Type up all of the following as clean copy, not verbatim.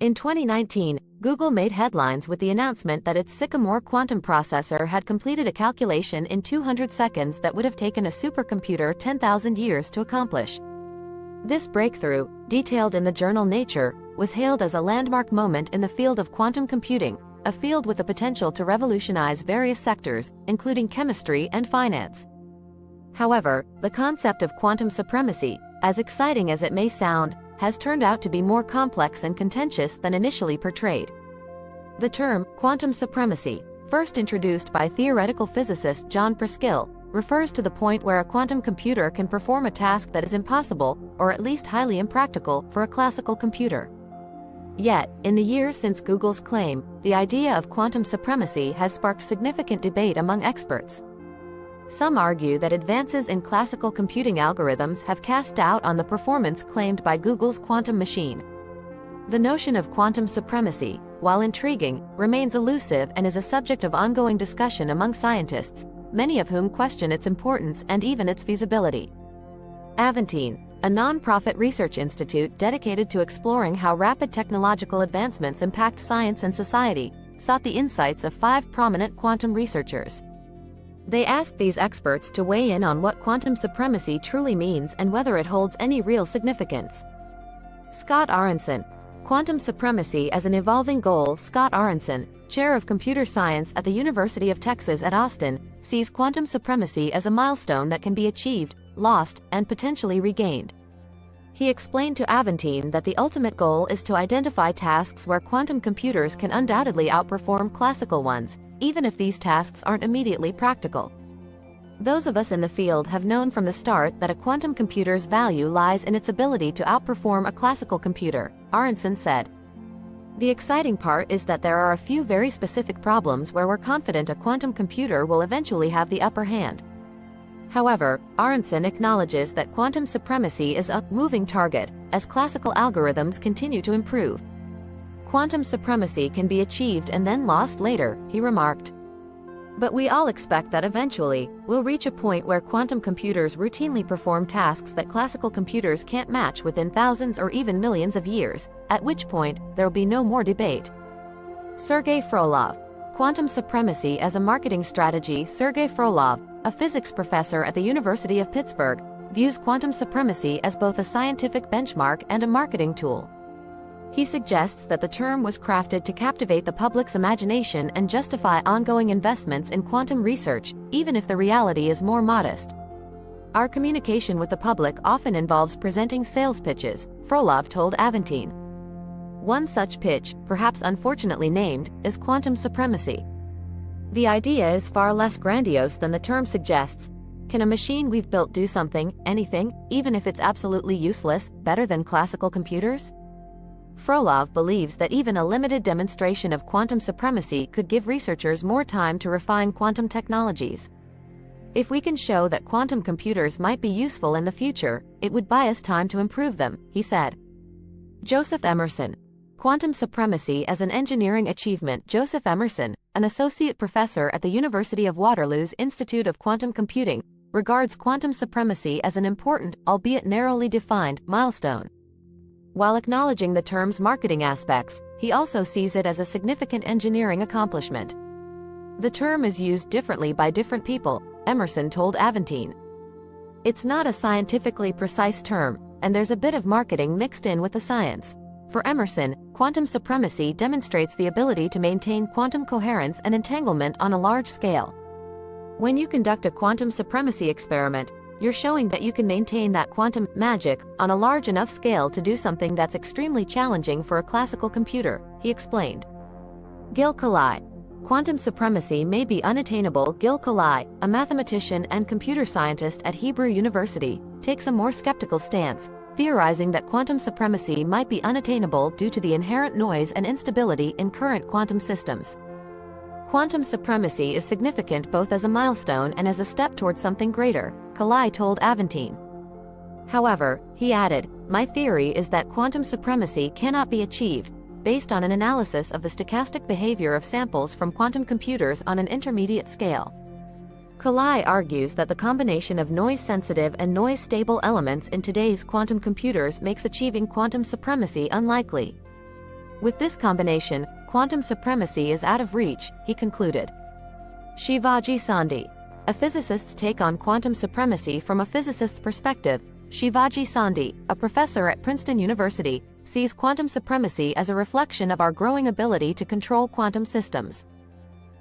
In 2019, Google made headlines with the announcement that its Sycamore quantum processor had completed a calculation in 200 seconds that would have taken a supercomputer 10,000 years to accomplish. This breakthrough, detailed in the journal Nature, was hailed as a landmark moment in the field of quantum computing, a field with the potential to revolutionize various sectors, including chemistry and finance. However, the concept of quantum supremacy, as exciting as it may sound, has turned out to be more complex and contentious than initially portrayed. The term quantum supremacy, first introduced by theoretical physicist John Preskill, refers to the point where a quantum computer can perform a task that is impossible, or at least highly impractical, for a classical computer. Yet, in the years since Google's claim, the idea of quantum supremacy has sparked significant debate among experts. Some argue that advances in classical computing algorithms have cast doubt on the performance claimed by Google's quantum machine. The notion of quantum supremacy, while intriguing, remains elusive and is a subject of ongoing discussion among scientists, many of whom question its importance and even its feasibility. Aventine, a non-profit research institute dedicated to exploring how rapid technological advancements impact science and society, sought the insights of 5 prominent quantum researchers. They asked these experts to weigh in on what quantum supremacy truly means and whether it holds any real significance. Scott Aaronson, Quantum Supremacy as an Evolving Goal. Scott Aaronson, chair of computer science at the University of Texas at Austin, sees quantum supremacy as a milestone that can be achieved, lost, and potentially regained. He explained to Aventine that the ultimate goal is to identify tasks where quantum computers can undoubtedly outperform classical ones, even if these tasks aren't immediately practical. Those of us in the field have known from the start that a quantum computer's value lies in its ability to outperform a classical computer, Aaronson said. The exciting part is that there are a few very specific problems where we're confident a quantum computer will eventually have the upper hand. However, Aaronson acknowledges that quantum supremacy is a moving target, as classical algorithms continue to improve. Quantum supremacy can be achieved and then lost later, he remarked. But we all expect that eventually, we'll reach a point where quantum computers routinely perform tasks that classical computers can't match within thousands or even millions of years, at which point, there'll be no more debate. Sergei Frolov, Quantum Supremacy as a Marketing Strategy. Sergei Frolov, a physics professor at the University of Pittsburgh, views quantum supremacy as both a scientific benchmark and a marketing tool. He suggests that the term was crafted to captivate the public's imagination and justify ongoing investments in quantum research, even if the reality is more modest. Our communication with the public often involves presenting sales pitches, Frolov told Aventine. One such pitch, perhaps unfortunately named, is quantum supremacy. The idea is far less grandiose than the term suggests. Can a machine we've built do something, anything, even if it's absolutely useless, better than classical computers? Frolov believes that even a limited demonstration of quantum supremacy could give researchers more time to refine quantum technologies. If we can show that quantum computers might be useful in the future, it would buy us time to improve them, he said. Joseph Emerson, Quantum Supremacy as an Engineering Achievement. Joseph Emerson, an associate professor at the University of Waterloo's Institute of Quantum Computing, regards quantum supremacy as an important, albeit narrowly defined, milestone. While acknowledging the term's marketing aspects, he also sees it as a significant engineering accomplishment. The term is used differently by different people, Emerson told Aventine. It's not a scientifically precise term, and there's a bit of marketing mixed in with the science. For Emerson, quantum supremacy demonstrates the ability to maintain quantum coherence and entanglement on a large scale. When you conduct a quantum supremacy experiment, you're showing that you can maintain that quantum magic on a large enough scale to do something that's extremely challenging for a classical computer, he explained. Gil Kalai. Quantum supremacy may be unattainable. Gil Kalai, a mathematician and computer scientist at Hebrew University, takes a more skeptical stance, theorizing that quantum supremacy might be unattainable due to the inherent noise and instability in current quantum systems. Quantum supremacy is significant both as a milestone and as a step towards something greater, Kalai told Aventine. However, he added, my theory is that quantum supremacy cannot be achieved, based on an analysis of the stochastic behavior of samples from quantum computers on an intermediate scale. Kalai argues that the combination of noise-sensitive and noise-stable elements in today's quantum computers makes achieving quantum supremacy unlikely. With this combination, quantum supremacy is out of reach, he concluded. Shivaji Sandhi. A physicist's take on quantum supremacy from a physicist's perspective. Shivaji Sandhi, a professor at Princeton University, sees quantum supremacy as a reflection of our growing ability to control quantum systems.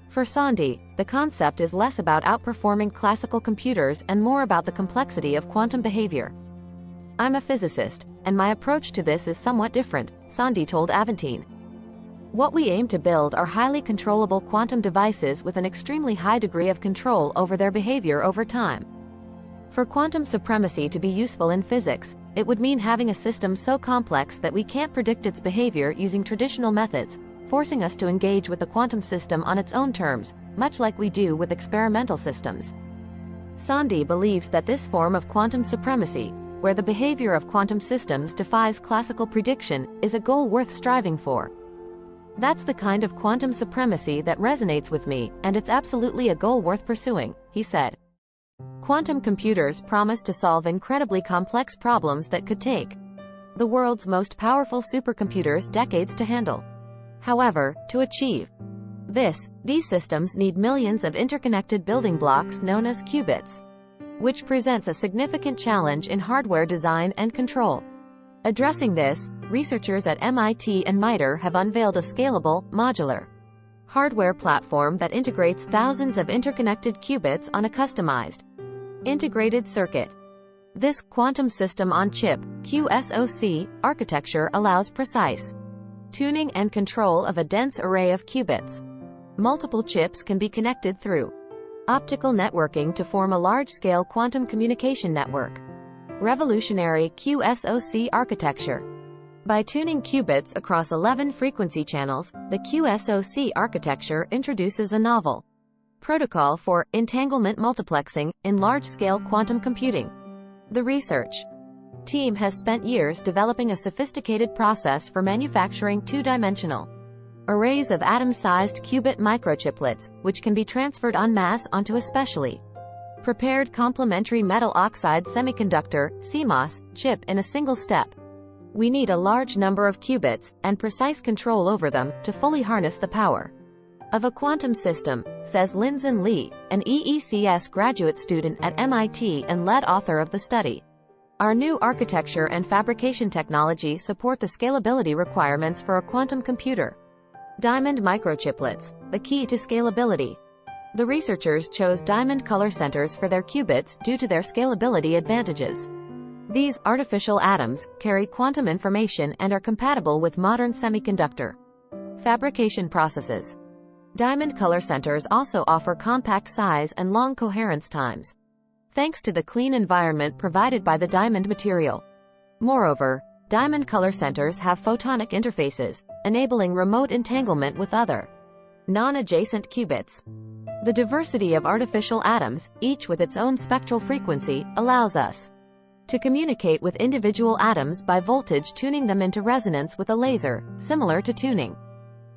For Sandhi, the concept is less about outperforming classical computers and more about the complexity of quantum behavior. I'm a physicist, and my approach to this is somewhat different, Sandhi told Aventine. What we aim to build are highly controllable quantum devices with an extremely high degree of control over their behavior over time. For quantum supremacy to be useful in physics, it would mean having a system so complex that we can't predict its behavior using traditional methods, forcing us to engage with the quantum system on its own terms, much like we do with experimental systems. Sandhi believes that this form of quantum supremacy, where the behavior of quantum systems defies classical prediction, is a goal worth striving for. That's the kind of quantum supremacy that resonates with me, and it's absolutely a goal worth pursuing, he said. Quantum computers promise to solve incredibly complex problems that could take the world's most powerful supercomputers decades to handle. However, to achieve these systems need millions of interconnected building blocks known as qubits, which presents a significant challenge in hardware design and control. Addressing this, researchers at MIT and MITRE have unveiled a scalable, modular hardware platform that integrates thousands of interconnected qubits on a customized, integrated circuit. This quantum system on chip (QSOC) architecture allows precise tuning and control of a dense array of qubits. Multiple chips can be connected through optical networking to form a large-scale quantum communication network. Revolutionary QSOC architecture. By tuning qubits across 11 frequency channels, the QSOC architecture introduces a novel protocol for entanglement multiplexing in large-scale quantum computing. The research team has spent years developing a sophisticated process for manufacturing two-dimensional arrays of atom-sized qubit microchiplets, which can be transferred en masse onto a specially prepared complementary metal oxide semiconductor (CMOS) chip in a single step. We need a large number of qubits, and precise control over them, to fully harness the power of a quantum system, says Linzhen Li, an EECS graduate student at MIT and lead author of the study. Our new architecture and fabrication technology support the scalability requirements for a quantum computer. Diamond microchiplets, the key to scalability. The researchers chose diamond color centers for their qubits due to their scalability advantages. These artificial atoms carry quantum information and are compatible with modern semiconductor fabrication processes. Diamond color centers also offer compact size and long coherence times, thanks to the clean environment provided by the diamond material. Moreover, diamond color centers have photonic interfaces, enabling remote entanglement with other non-adjacent qubits. The diversity of artificial atoms, each with its own spectral frequency, allows us to communicate with individual atoms by voltage tuning them into resonance with a laser, similar to tuning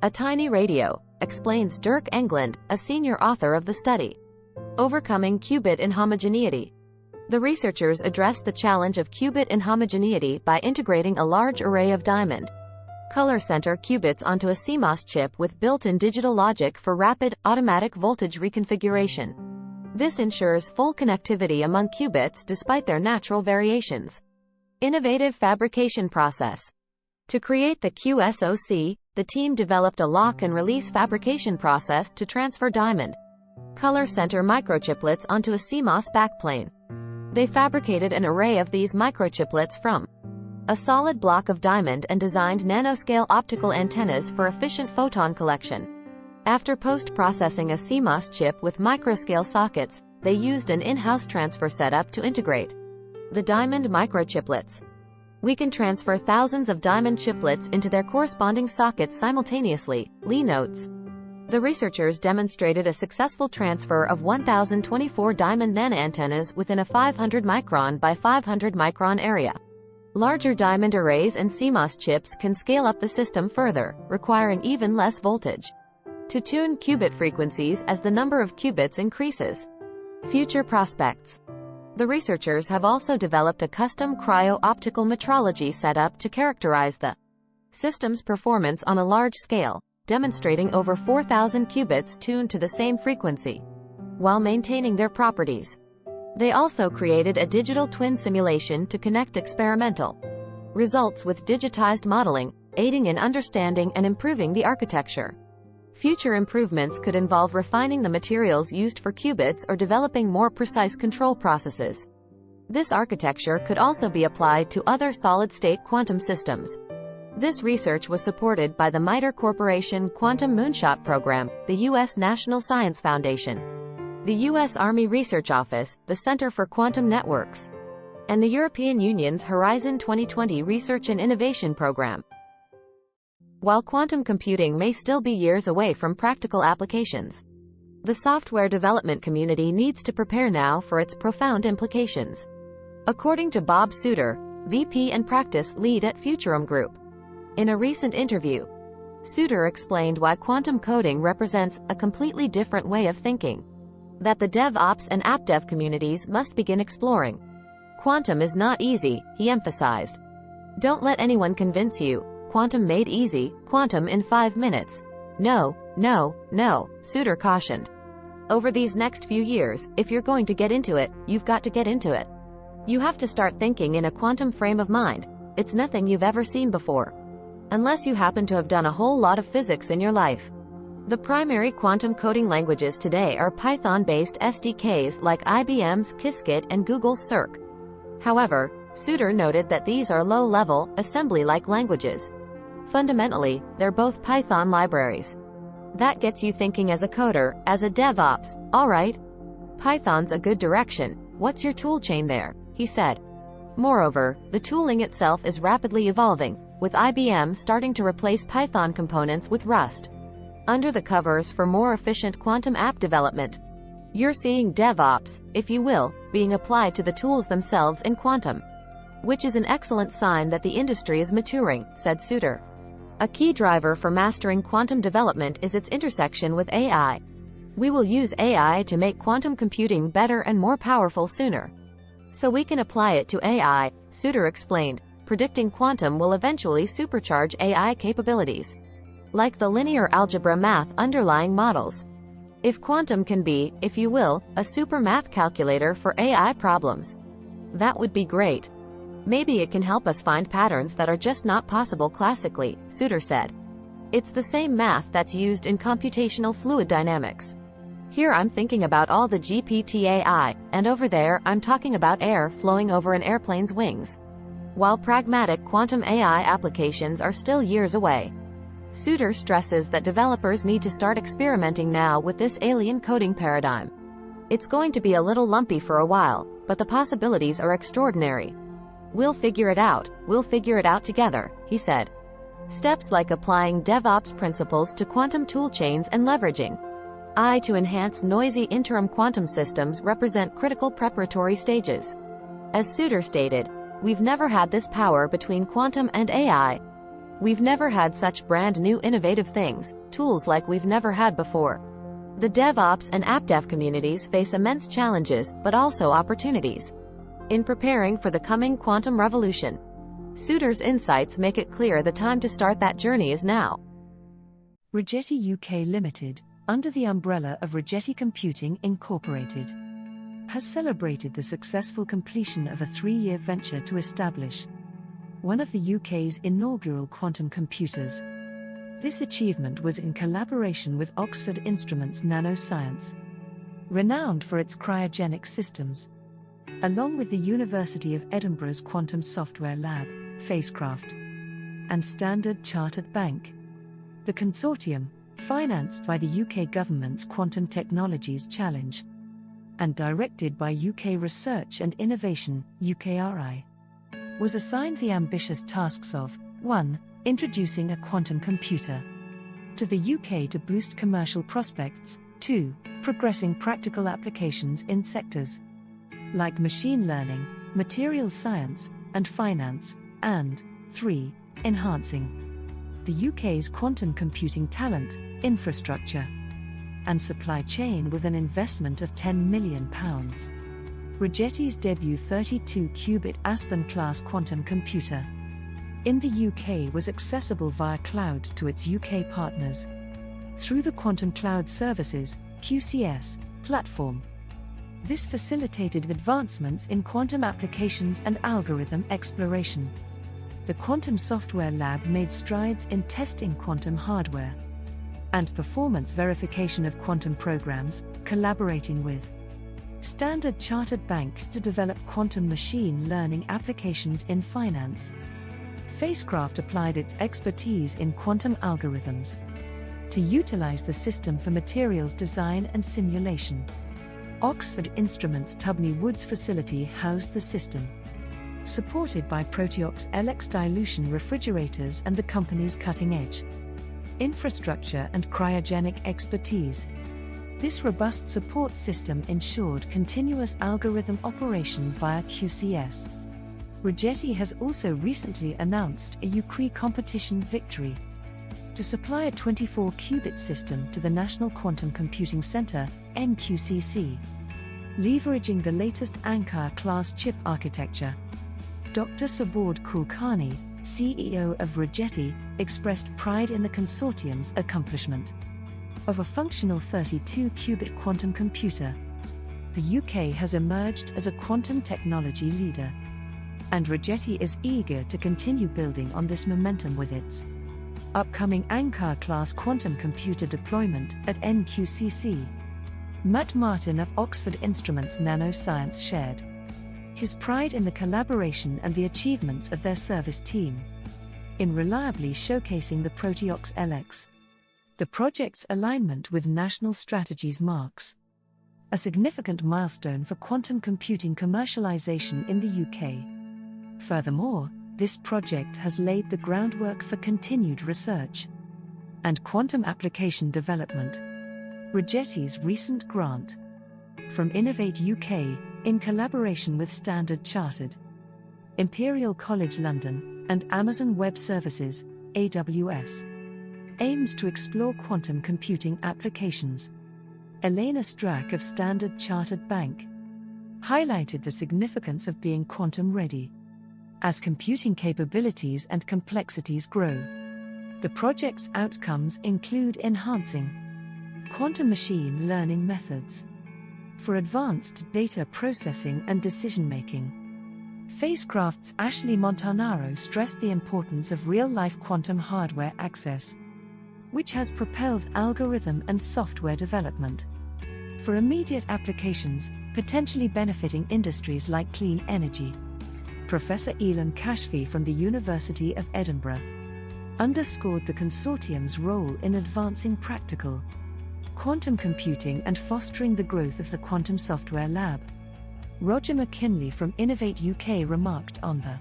a tiny radio, explains Dirk Englund, a senior author of the study. Overcoming qubit inhomogeneity. The researchers addressed the challenge of qubit inhomogeneity by integrating a large array of diamond color center qubits onto a CMOS chip with built-in digital logic for rapid, automatic voltage reconfiguration. This ensures full connectivity among qubits despite their natural variations. Innovative fabrication process. To create the QSOC, the team developed a lock-and-release fabrication process to transfer diamond color center microchiplets onto a CMOS backplane. They fabricated an array of these microchiplets from a solid block of diamond and designed nanoscale optical antennas for efficient photon collection. After post-processing a CMOS chip with microscale sockets, they used an in-house transfer setup to integrate the diamond microchiplets. We can transfer thousands of diamond chiplets into their corresponding sockets simultaneously, Li notes. The researchers demonstrated a successful transfer of 1,024 diamond nanoantennas within a 500 micron by 500 micron area. Larger diamond arrays and CMOS chips can scale up the system further, requiring even less voltage to tune qubit frequencies as the number of qubits increases. Future prospects. The researchers have also developed a custom cryo-optical metrology setup to characterize the systems performance on a large scale, demonstrating over 4,000 qubits tuned to the same frequency, while maintaining their properties. They also created a digital twin simulation to connect experimental results with digitized modeling, aiding in understanding and improving the architecture. Future improvements could involve refining the materials used for qubits or developing more precise control processes. This architecture could also be applied to other solid-state quantum systems. This research was supported by the MITRE Corporation Quantum Moonshot Program, the U.S. National Science Foundation, the U.S. Army Research Office, the Center for Quantum Networks, and the European Union's Horizon 2020 Research and Innovation Program. While quantum computing may still be years away from practical applications, the software development community needs to prepare now for its profound implications. According to Bob Suter, VP and Practice Lead at Futurum Group. In a recent interview, Suter explained why quantum coding represents a completely different way of thinking that the DevOps and AppDev communities must begin exploring. Quantum is not easy, he emphasized. Don't let anyone convince you, quantum made easy, quantum in 5 minutes. No, Suter cautioned. Over these next few years, if you're going to get into it, you've got to get into it. You have to start thinking in a quantum frame of mind. It's nothing you've ever seen before, unless you happen to have done a whole lot of physics in your life. The primary quantum coding languages today are Python-based SDKs like IBM's Qiskit and Google's Cirq. However, Suter noted that these are low-level, assembly-like languages. Fundamentally, they're both Python libraries. That gets you thinking as a coder, as a DevOps. Alright, Python's a good direction. What's your toolchain there? He said. Moreover, the tooling itself is rapidly evolving, with IBM starting to replace Python components with Rust under the covers for more efficient quantum app development. You're seeing DevOps, if you will, being applied to the tools themselves in quantum, which is an excellent sign that the industry is maturing, said Suter. A key driver for mastering quantum development is its intersection with AI. We will use AI to make quantum computing better and more powerful sooner, so we can apply it to AI, Suter explained, predicting quantum will eventually supercharge AI capabilities, like the linear algebra math underlying models. If quantum can be, if you will, a super math calculator for AI problems, that would be great. Maybe it can help us find patterns that are just not possible classically, Suter said. It's the same math that's used in computational fluid dynamics. Here I'm thinking about all the GPT-AI, and over there I'm talking about air flowing over an airplane's wings. While pragmatic quantum AI applications are still years away, Suter stresses that developers need to start experimenting now with this alien coding paradigm. It's going to be a little lumpy for a while, but the possibilities are extraordinary. We'll figure it out together, he said. Steps like applying DevOps principles to quantum toolchains and leveraging AI to enhance noisy interim quantum systems represent critical preparatory stages. As Suter stated, we've never had this power between quantum and AI. We've never had such brand new innovative things, tools like we've never had before. The DevOps and AppDev communities face immense challenges, but also opportunities in preparing for the coming quantum revolution. Suter's insights make it clear the time to start that journey is now. Rigetti UK Limited, under the umbrella of Rigetti Computing Incorporated, has celebrated the successful completion of a 3-year venture to establish one of the UK's inaugural quantum computers. This achievement was in collaboration with Oxford Instruments Nanoscience, renowned for its cryogenic systems, along with the University of Edinburgh's Quantum Software Lab, Facecraft, and Standard Chartered Bank. The consortium, financed by the UK government's Quantum Technologies Challenge and directed by UK Research and Innovation, UKRI, was assigned the ambitious tasks of 1. Introducing a quantum computer to the UK to boost commercial prospects, 2. Progressing practical applications in sectors like machine learning, materials science, and finance, and 3. Enhancing the UK's quantum computing talent, infrastructure, and supply chain with an investment of £10 million. Rigetti's debut 32-qubit Aspen-class quantum computer in the UK was accessible via cloud to its UK partners through the Quantum Cloud Services (QCS) platform. This facilitated advancements in quantum applications and algorithm exploration. The Quantum Software Lab made strides in testing quantum hardware and performance verification of quantum programs, collaborating with Standard Chartered Bank to develop quantum machine learning applications in finance. Facecraft applied its expertise in quantum algorithms to utilize the system for materials design and simulation. Oxford Instruments' Tubney Woods facility housed the system, supported by Proteox LX dilution refrigerators and the company's cutting-edge infrastructure and cryogenic expertise. This robust support system ensured continuous algorithm operation via QCS. Rigetti has also recently announced a UCRI competition victory to supply a 24-qubit system to the National Quantum Computing Center, NQCC, leveraging the latest Ankaa-class chip architecture. Dr. Subodh Kulkarni, CEO of Rigetti, expressed pride in the consortium's accomplishment of a functional 32-qubit quantum computer. The UK has emerged as a quantum technology leader, and Rigetti is eager to continue building on this momentum with its upcoming Ankaa-class quantum computer deployment at NQCC. Matt Martin of Oxford Instruments Nanoscience shared his pride in the collaboration and the achievements of their service team in reliably showcasing the Proteox LX. The project's alignment with national strategies marks a significant milestone for quantum computing commercialization in the UK. Furthermore, this project has laid the groundwork for continued research and quantum application development. Rigetti's recent grant from Innovate UK, in collaboration with Standard Chartered, Imperial College London, and Amazon Web Services, AWS, aims to explore quantum computing applications. Elena Strack of Standard Chartered Bank highlighted the significance of being quantum ready as computing capabilities and complexities grow. The project's outcomes include enhancing quantum machine learning methods for advanced data processing and decision-making. Facecraft's Ashley Montanaro stressed the importance of real-life quantum hardware access, which has propelled algorithm and software development for immediate applications, potentially benefiting industries like clean energy. Professor Elan Kashfi from the University of Edinburgh underscored the consortium's role in advancing practical quantum computing and fostering the growth of the Quantum Software Lab. Roger McKinley from Innovate UK remarked on the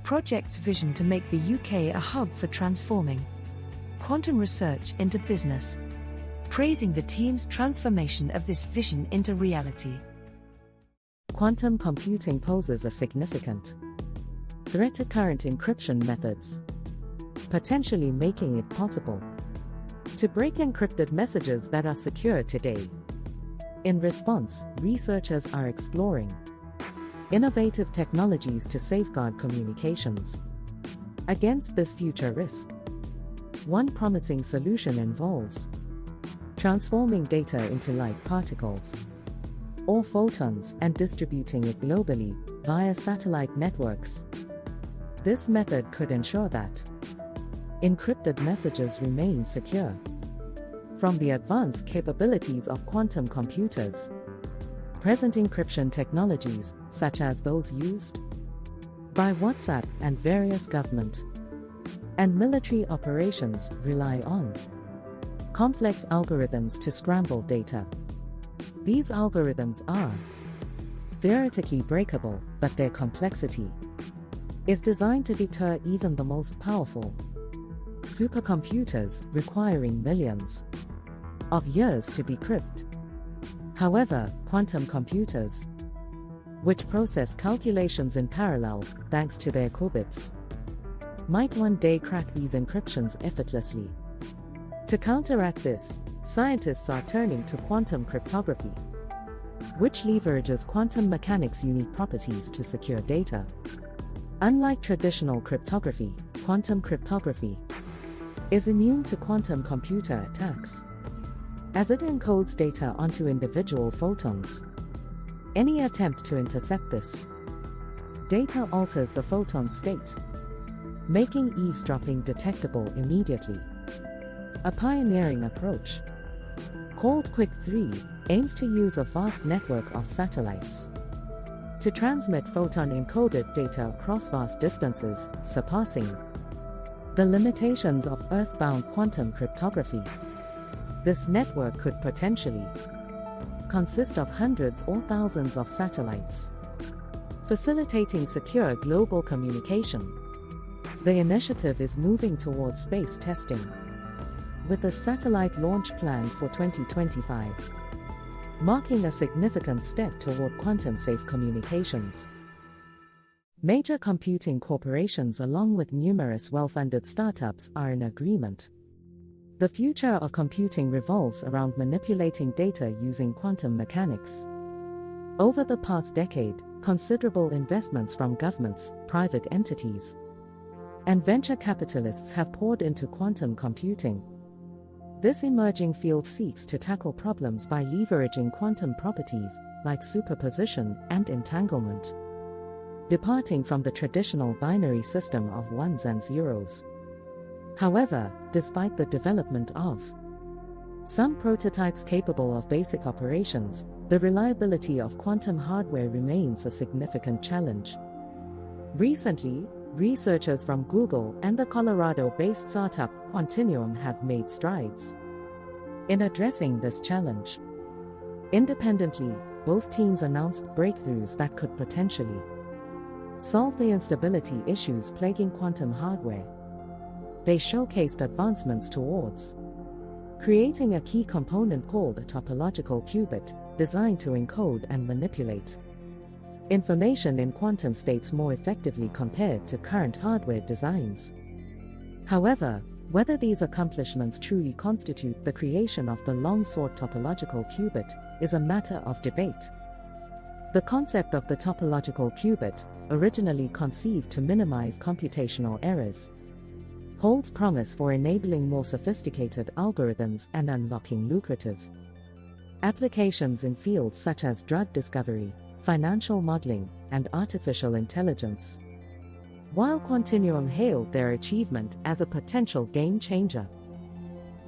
project's vision to make the UK a hub for transforming quantum research into business, praising the team's transformation of this vision into reality. Quantum computing poses a significant threat to current encryption methods, potentially making it possible to break encrypted messages that are secure today. In response, researchers are exploring innovative technologies to safeguard communications against this future risk. One promising solution involves transforming data into light particles or photons and distributing it globally via satellite networks. This method could ensure that encrypted messages remain secure. From the advanced capabilities of quantum computers, present encryption technologies, such as those used by WhatsApp and various government and military operations, rely on complex algorithms to scramble data. These algorithms are theoretically breakable, but their complexity is designed to deter even the most powerful supercomputers, requiring millions of years to decrypt. However, quantum computers, which process calculations in parallel thanks to their qubits, might one day crack these encryptions effortlessly. To counteract this, scientists are turning to quantum cryptography, which leverages quantum mechanics' unique properties to secure data Unlike traditional cryptography, quantum cryptography is immune to quantum computer attacks, as it encodes data onto individual photons. Any attempt to intercept this data alters the photon state, making eavesdropping detectable immediately. A pioneering approach, called Quick-3, aims to use a vast network of satellites to transmit photon-encoded data across vast distances, surpassing the limitations of Earth-bound quantum cryptography. This network could potentially consist of hundreds or thousands of satellites, facilitating secure global communication. The initiative is moving towards space testing, with a satellite launch planned for 2025, marking a significant step toward quantum-safe communications. Major computing corporations, along with numerous well-funded startups, are in agreement. The future of computing revolves around manipulating data using quantum mechanics. Over the past decade, considerable investments from governments, private entities, and venture capitalists have poured into quantum computing. This emerging field seeks to tackle problems by leveraging quantum properties like superposition and entanglement, departing from the traditional binary system of ones and zeros. However, despite the development of some prototypes capable of basic operations, the reliability of quantum hardware remains a significant challenge. Recently, researchers from Google and the Colorado-based startup Quantinuum have made strides in addressing this challenge. Independently, both teams announced breakthroughs that could potentially solve the instability issues plaguing quantum hardware. They showcased advancements towards creating a key component called a topological qubit, designed to encode and manipulate information in quantum states more effectively compared to current hardware designs. However, whether these accomplishments truly constitute the creation of the long-sought topological qubit is a matter of debate. The concept of the topological qubit, originally conceived to minimize computational errors, holds promise for enabling more sophisticated algorithms and unlocking lucrative applications in fields such as drug discovery, financial modeling, and artificial intelligence. While Quantinuum hailed their achievement as a potential game-changer,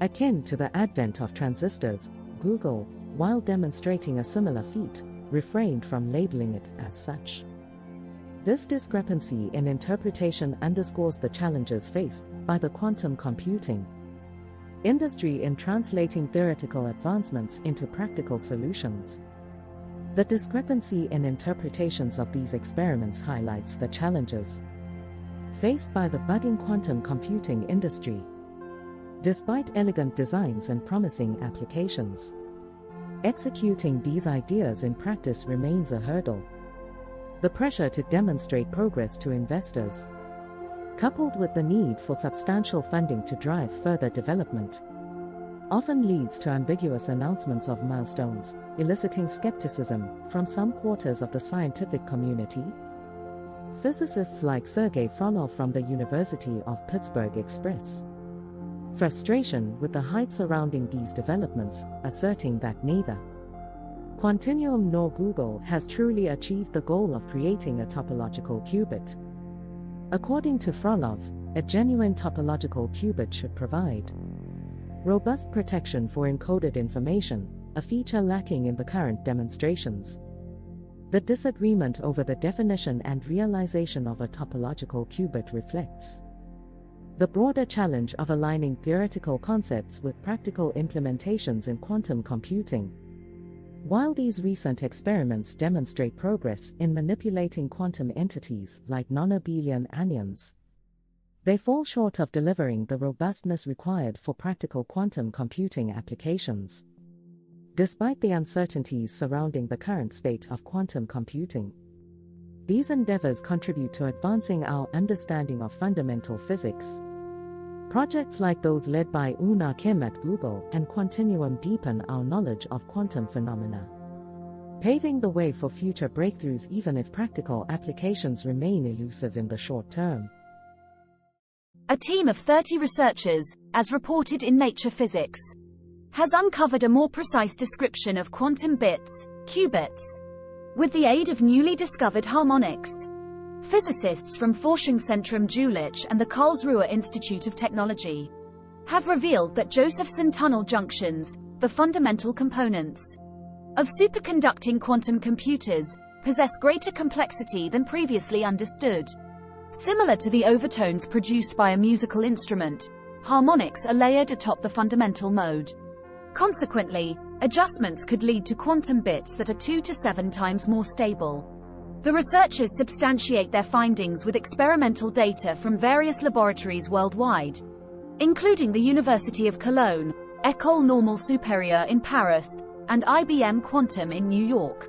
akin to the advent of transistors, Google, while demonstrating a similar feat, refrained from labeling it as such. This discrepancy in interpretation underscores the challenges faced by the quantum computing industry in translating theoretical advancements into practical solutions. The discrepancy in interpretations of these experiments highlights the challenges faced by the budding quantum computing industry. Despite elegant designs and promising applications, executing these ideas in practice remains a hurdle. The pressure to demonstrate progress to investors, coupled with the need for substantial funding to drive further development, often leads to ambiguous announcements of milestones, eliciting skepticism from some quarters of the scientific community. Physicists like Sergei Frolov from the University of Pittsburgh express frustration with the hype surrounding these developments, asserting that neither Quantinuum nor Google has truly achieved the goal of creating a topological qubit. According to Frolov, a genuine topological qubit should provide robust protection for encoded information, a feature lacking in the current demonstrations. The disagreement over the definition and realization of a topological qubit reflects the broader challenge of aligning theoretical concepts with practical implementations in quantum computing. While these recent experiments demonstrate progress in manipulating quantum entities like non-abelian anyons, they fall short of delivering the robustness required for practical quantum computing applications. Despite the uncertainties surrounding the current state of quantum computing, these endeavors contribute to advancing our understanding of fundamental physics. Projects like those led by Una Kim at Google and Quantinuum deepen our knowledge of quantum phenomena, paving the way for future breakthroughs even if practical applications remain elusive in the short term. A team of 30 researchers, as reported in Nature Physics, has uncovered a more precise description of quantum bits, qubits, with the aid of newly discovered harmonics. Physicists from Forschungszentrum Jülich and the Karlsruhe Institute of Technology have revealed that Josephson tunnel junctions, the fundamental components of superconducting quantum computers, possess greater complexity than previously understood. Similar to the overtones produced by a musical instrument, harmonics are layered atop the fundamental mode. Consequently, adjustments could lead to quantum bits that are 2 to 7 times more stable. The researchers substantiate their findings with experimental data from various laboratories worldwide, including the University of Cologne, École Normale Supérieure in Paris, and IBM Quantum in New York.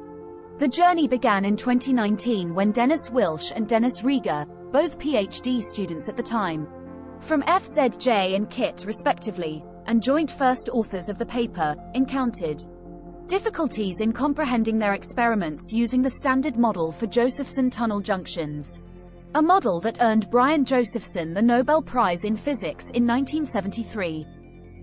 The journey began in 2019 when Dennis Wilsch and Dennis Rieger, both PhD students at the time, from FZJ and KIT respectively, and joint first authors of the paper, encountered difficulties in comprehending their experiments using the standard model for Josephson tunnel junctions, a model that earned Brian Josephson the Nobel Prize in Physics in 1973.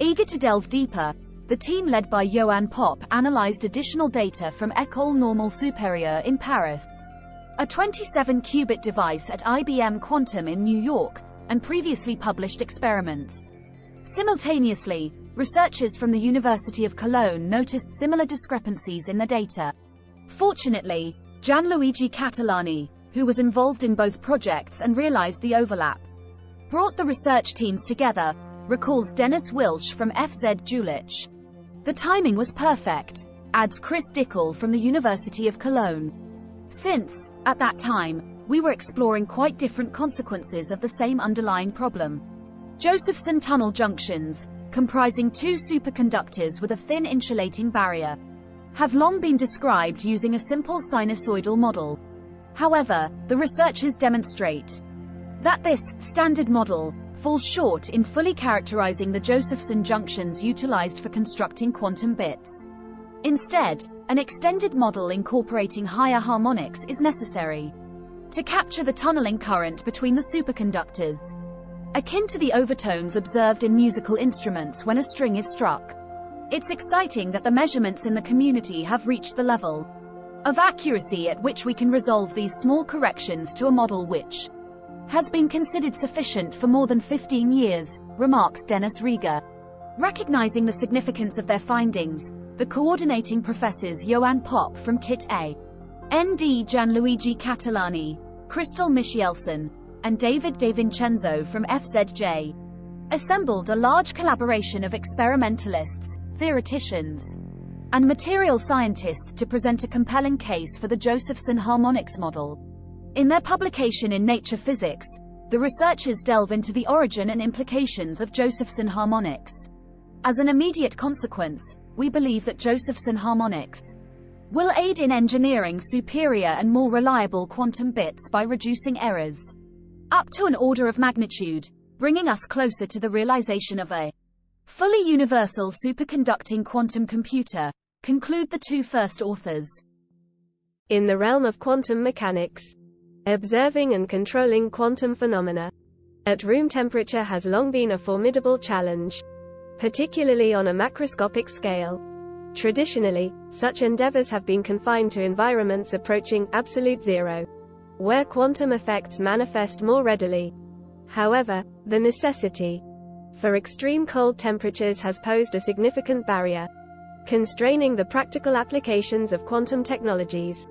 Eager to delve deeper, the team led by Johann Popp analyzed additional data from École Normale Supérieure in Paris, a 27-qubit device at IBM Quantum in New York, and previously published experiments. Simultaneously, researchers from the University of Cologne noticed similar discrepancies in the data. Fortunately, Gianluigi Catalani, who was involved in both projects and realized the overlap, brought the research teams together, recalls Dennis Wilsch from FZ Jülich. The timing was perfect, adds Chris Dickel from the University of Cologne. Since, at that time, we were exploring quite different consequences of the same underlying problem. Josephson tunnel junctions, comprising 2 superconductors with a thin insulating barrier, have long been described using a simple sinusoidal model. However, the researchers demonstrate that this standard model falls short in fully characterizing the Josephson junctions utilized for constructing quantum bits. Instead, an extended model incorporating higher harmonics is necessary to capture the tunneling current between the superconductors, akin to the overtones observed in musical instruments when a string is struck. It's exciting that the measurements in the community have reached the level of accuracy at which we can resolve these small corrections to a model which has been considered sufficient for more than 15 years, remarks Dennis Rieger. Recognizing the significance of their findings, the coordinating professors Johann Popp from KIT A, N.D. Gianluigi Catalani, Crystal Michielsen, and David De Vincenzo from FZJ, assembled a large collaboration of experimentalists, theoreticians, and material scientists to present a compelling case for the Josephson harmonics model. In their publication in Nature Physics, the researchers delve into the origin and implications of Josephson harmonics. As an immediate consequence, we believe that Josephson harmonics will aid in engineering superior and more reliable quantum bits by reducing errors up to an order of magnitude, bringing us closer to the realization of a fully universal superconducting quantum computer, conclude the 2 first authors. In the realm of quantum mechanics, observing and controlling quantum phenomena at room temperature has long been a formidable challenge, particularly on a macroscopic scale. Traditionally, such endeavors have been confined to environments approaching absolute zero, where quantum effects manifest more readily. However, the necessity for extreme cold temperatures has posed a significant barrier, constraining the practical applications of quantum technologies.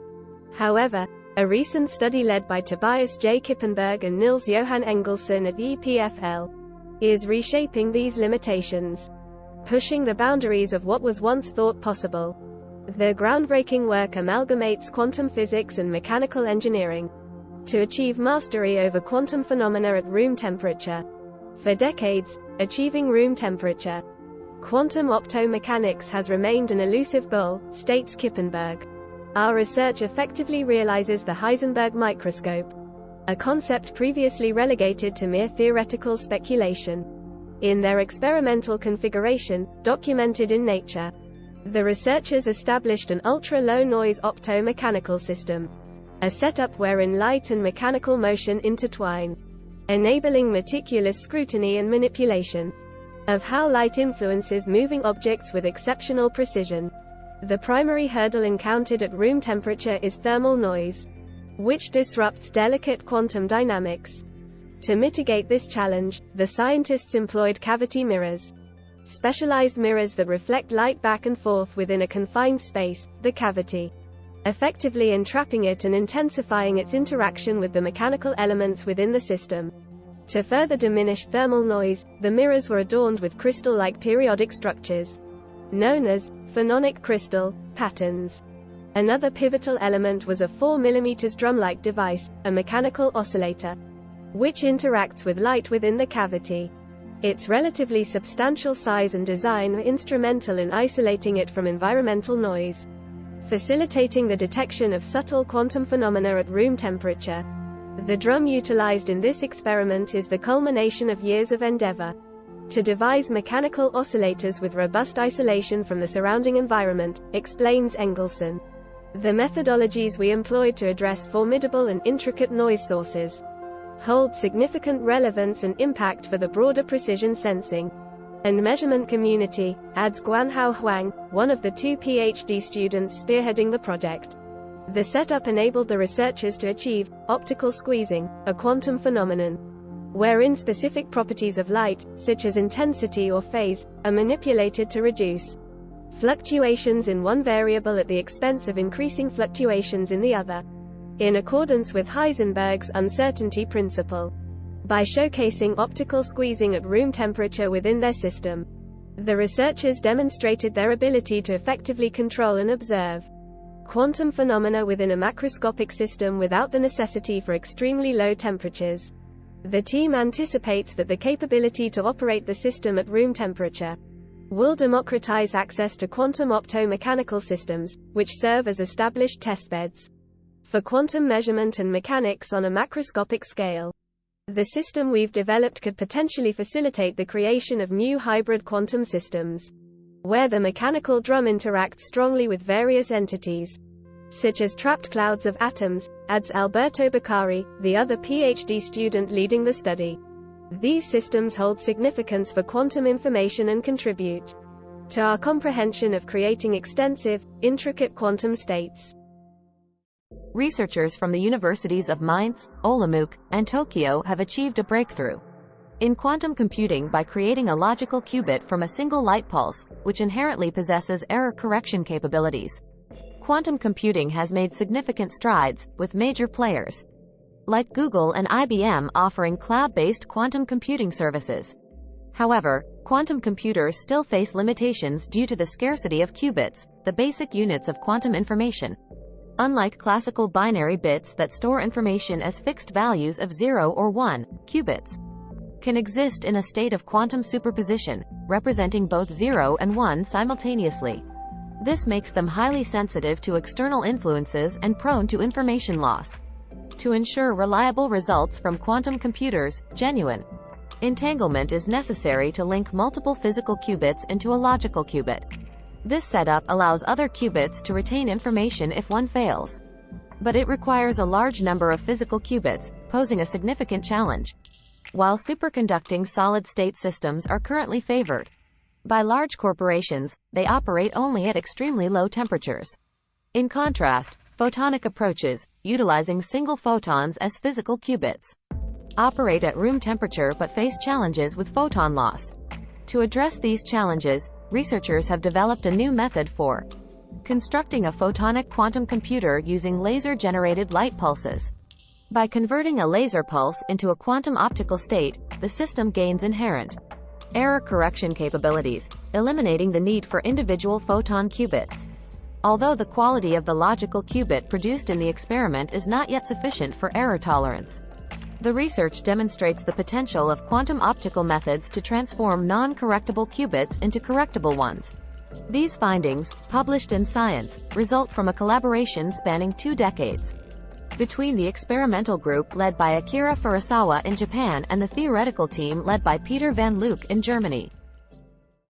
However, a recent study led by Tobias J. Kippenberg and Nils Johan Engelsen at EPFL is reshaping these limitations, pushing the boundaries of what was once thought possible. Their groundbreaking work amalgamates quantum physics and mechanical engineering to achieve mastery over quantum phenomena at room temperature. For decades, achieving room temperature quantum optomechanics has remained an elusive goal, states Kippenberg. Our research effectively realizes the Heisenberg microscope, a concept previously relegated to mere theoretical speculation. In their experimental configuration, documented in Nature The researchers established an ultra-low noise opto-mechanical system, a setup wherein light and mechanical motion intertwine, enabling meticulous scrutiny and manipulation of how light influences moving objects with exceptional precision. The primary hurdle encountered at room temperature is thermal noise, which disrupts delicate quantum dynamics. To mitigate this challenge, the scientists employed cavity mirrors, specialized mirrors that reflect light back and forth within a confined space, the cavity, effectively entrapping it and intensifying its interaction with the mechanical elements within the system. To further diminish thermal noise, the mirrors were adorned with crystal-like periodic structures, known as phononic crystal patterns. Another pivotal element was a 4 mm drum-like device, a mechanical oscillator, which interacts with light within the cavity. Its relatively substantial size and design were instrumental in isolating it from environmental noise, facilitating the detection of subtle quantum phenomena at room temperature. The drum utilized in this experiment is the culmination of years of endeavor to devise mechanical oscillators with robust isolation from the surrounding environment, explains Engelson. The methodologies we employed to address formidable and intricate noise sources hold significant relevance and impact for the broader precision sensing and measurement community, adds Guanhao Huang, one of the 2 PhD students spearheading the project. The setup enabled the researchers to achieve optical squeezing, a quantum phenomenon wherein specific properties of light, such as intensity or phase, are manipulated to reduce fluctuations in one variable at the expense of increasing fluctuations in the other, in accordance with Heisenberg's uncertainty principle. By showcasing optical squeezing at room temperature within their system, the researchers demonstrated their ability to effectively control and observe quantum phenomena within a macroscopic system without the necessity for extremely low temperatures. The team anticipates that the capability to operate the system at room temperature will democratize access to quantum opto-mechanical systems, which serve as established testbeds for quantum measurement and mechanics on a macroscopic scale. The system we've developed could potentially facilitate the creation of new hybrid quantum systems, where the mechanical drum interacts strongly with various entities, such as trapped clouds of atoms, adds Alberto Beccari, the other PhD student leading the study. These systems hold significance for quantum information and contribute to our comprehension of creating extensive, intricate quantum states. Researchers from the universities of Mainz, Olomouc, and Tokyo have achieved a breakthrough in quantum computing by creating a logical qubit from a single light pulse, which inherently possesses error correction capabilities. Quantum computing has made significant strides, with major players like Google and IBM offering cloud-based quantum computing services. However, quantum computers still face limitations due to the scarcity of qubits, the basic units of quantum information. Unlike classical binary bits that store information as fixed values of 0 or 1, qubits can exist in a state of quantum superposition, representing both 0 and 1 simultaneously. This makes them highly sensitive to external influences and prone to information loss. To ensure reliable results from quantum computers, genuine entanglement is necessary to link multiple physical qubits into a logical qubit. This setup allows other qubits to retain information if one fails, but it requires a large number of physical qubits, posing a significant challenge. While superconducting solid-state systems are currently favored by large corporations, they operate only at extremely low temperatures. In contrast, photonic approaches, utilizing single photons as physical qubits, operate at room temperature but face challenges with photon loss. To address these challenges, researchers have developed a new method for constructing a photonic quantum computer using laser-generated light pulses. By converting a laser pulse into a quantum optical state, the system gains inherent error correction capabilities, eliminating the need for individual photon qubits. Although the quality of the logical qubit produced in the experiment is not yet sufficient for error tolerance, the research demonstrates the potential of quantum optical methods to transform non-correctable qubits into correctable ones. These findings, published in Science, result from a collaboration spanning 2 decades between the experimental group led by Akira Furusawa in Japan and the theoretical team led by Peter van Loock in Germany.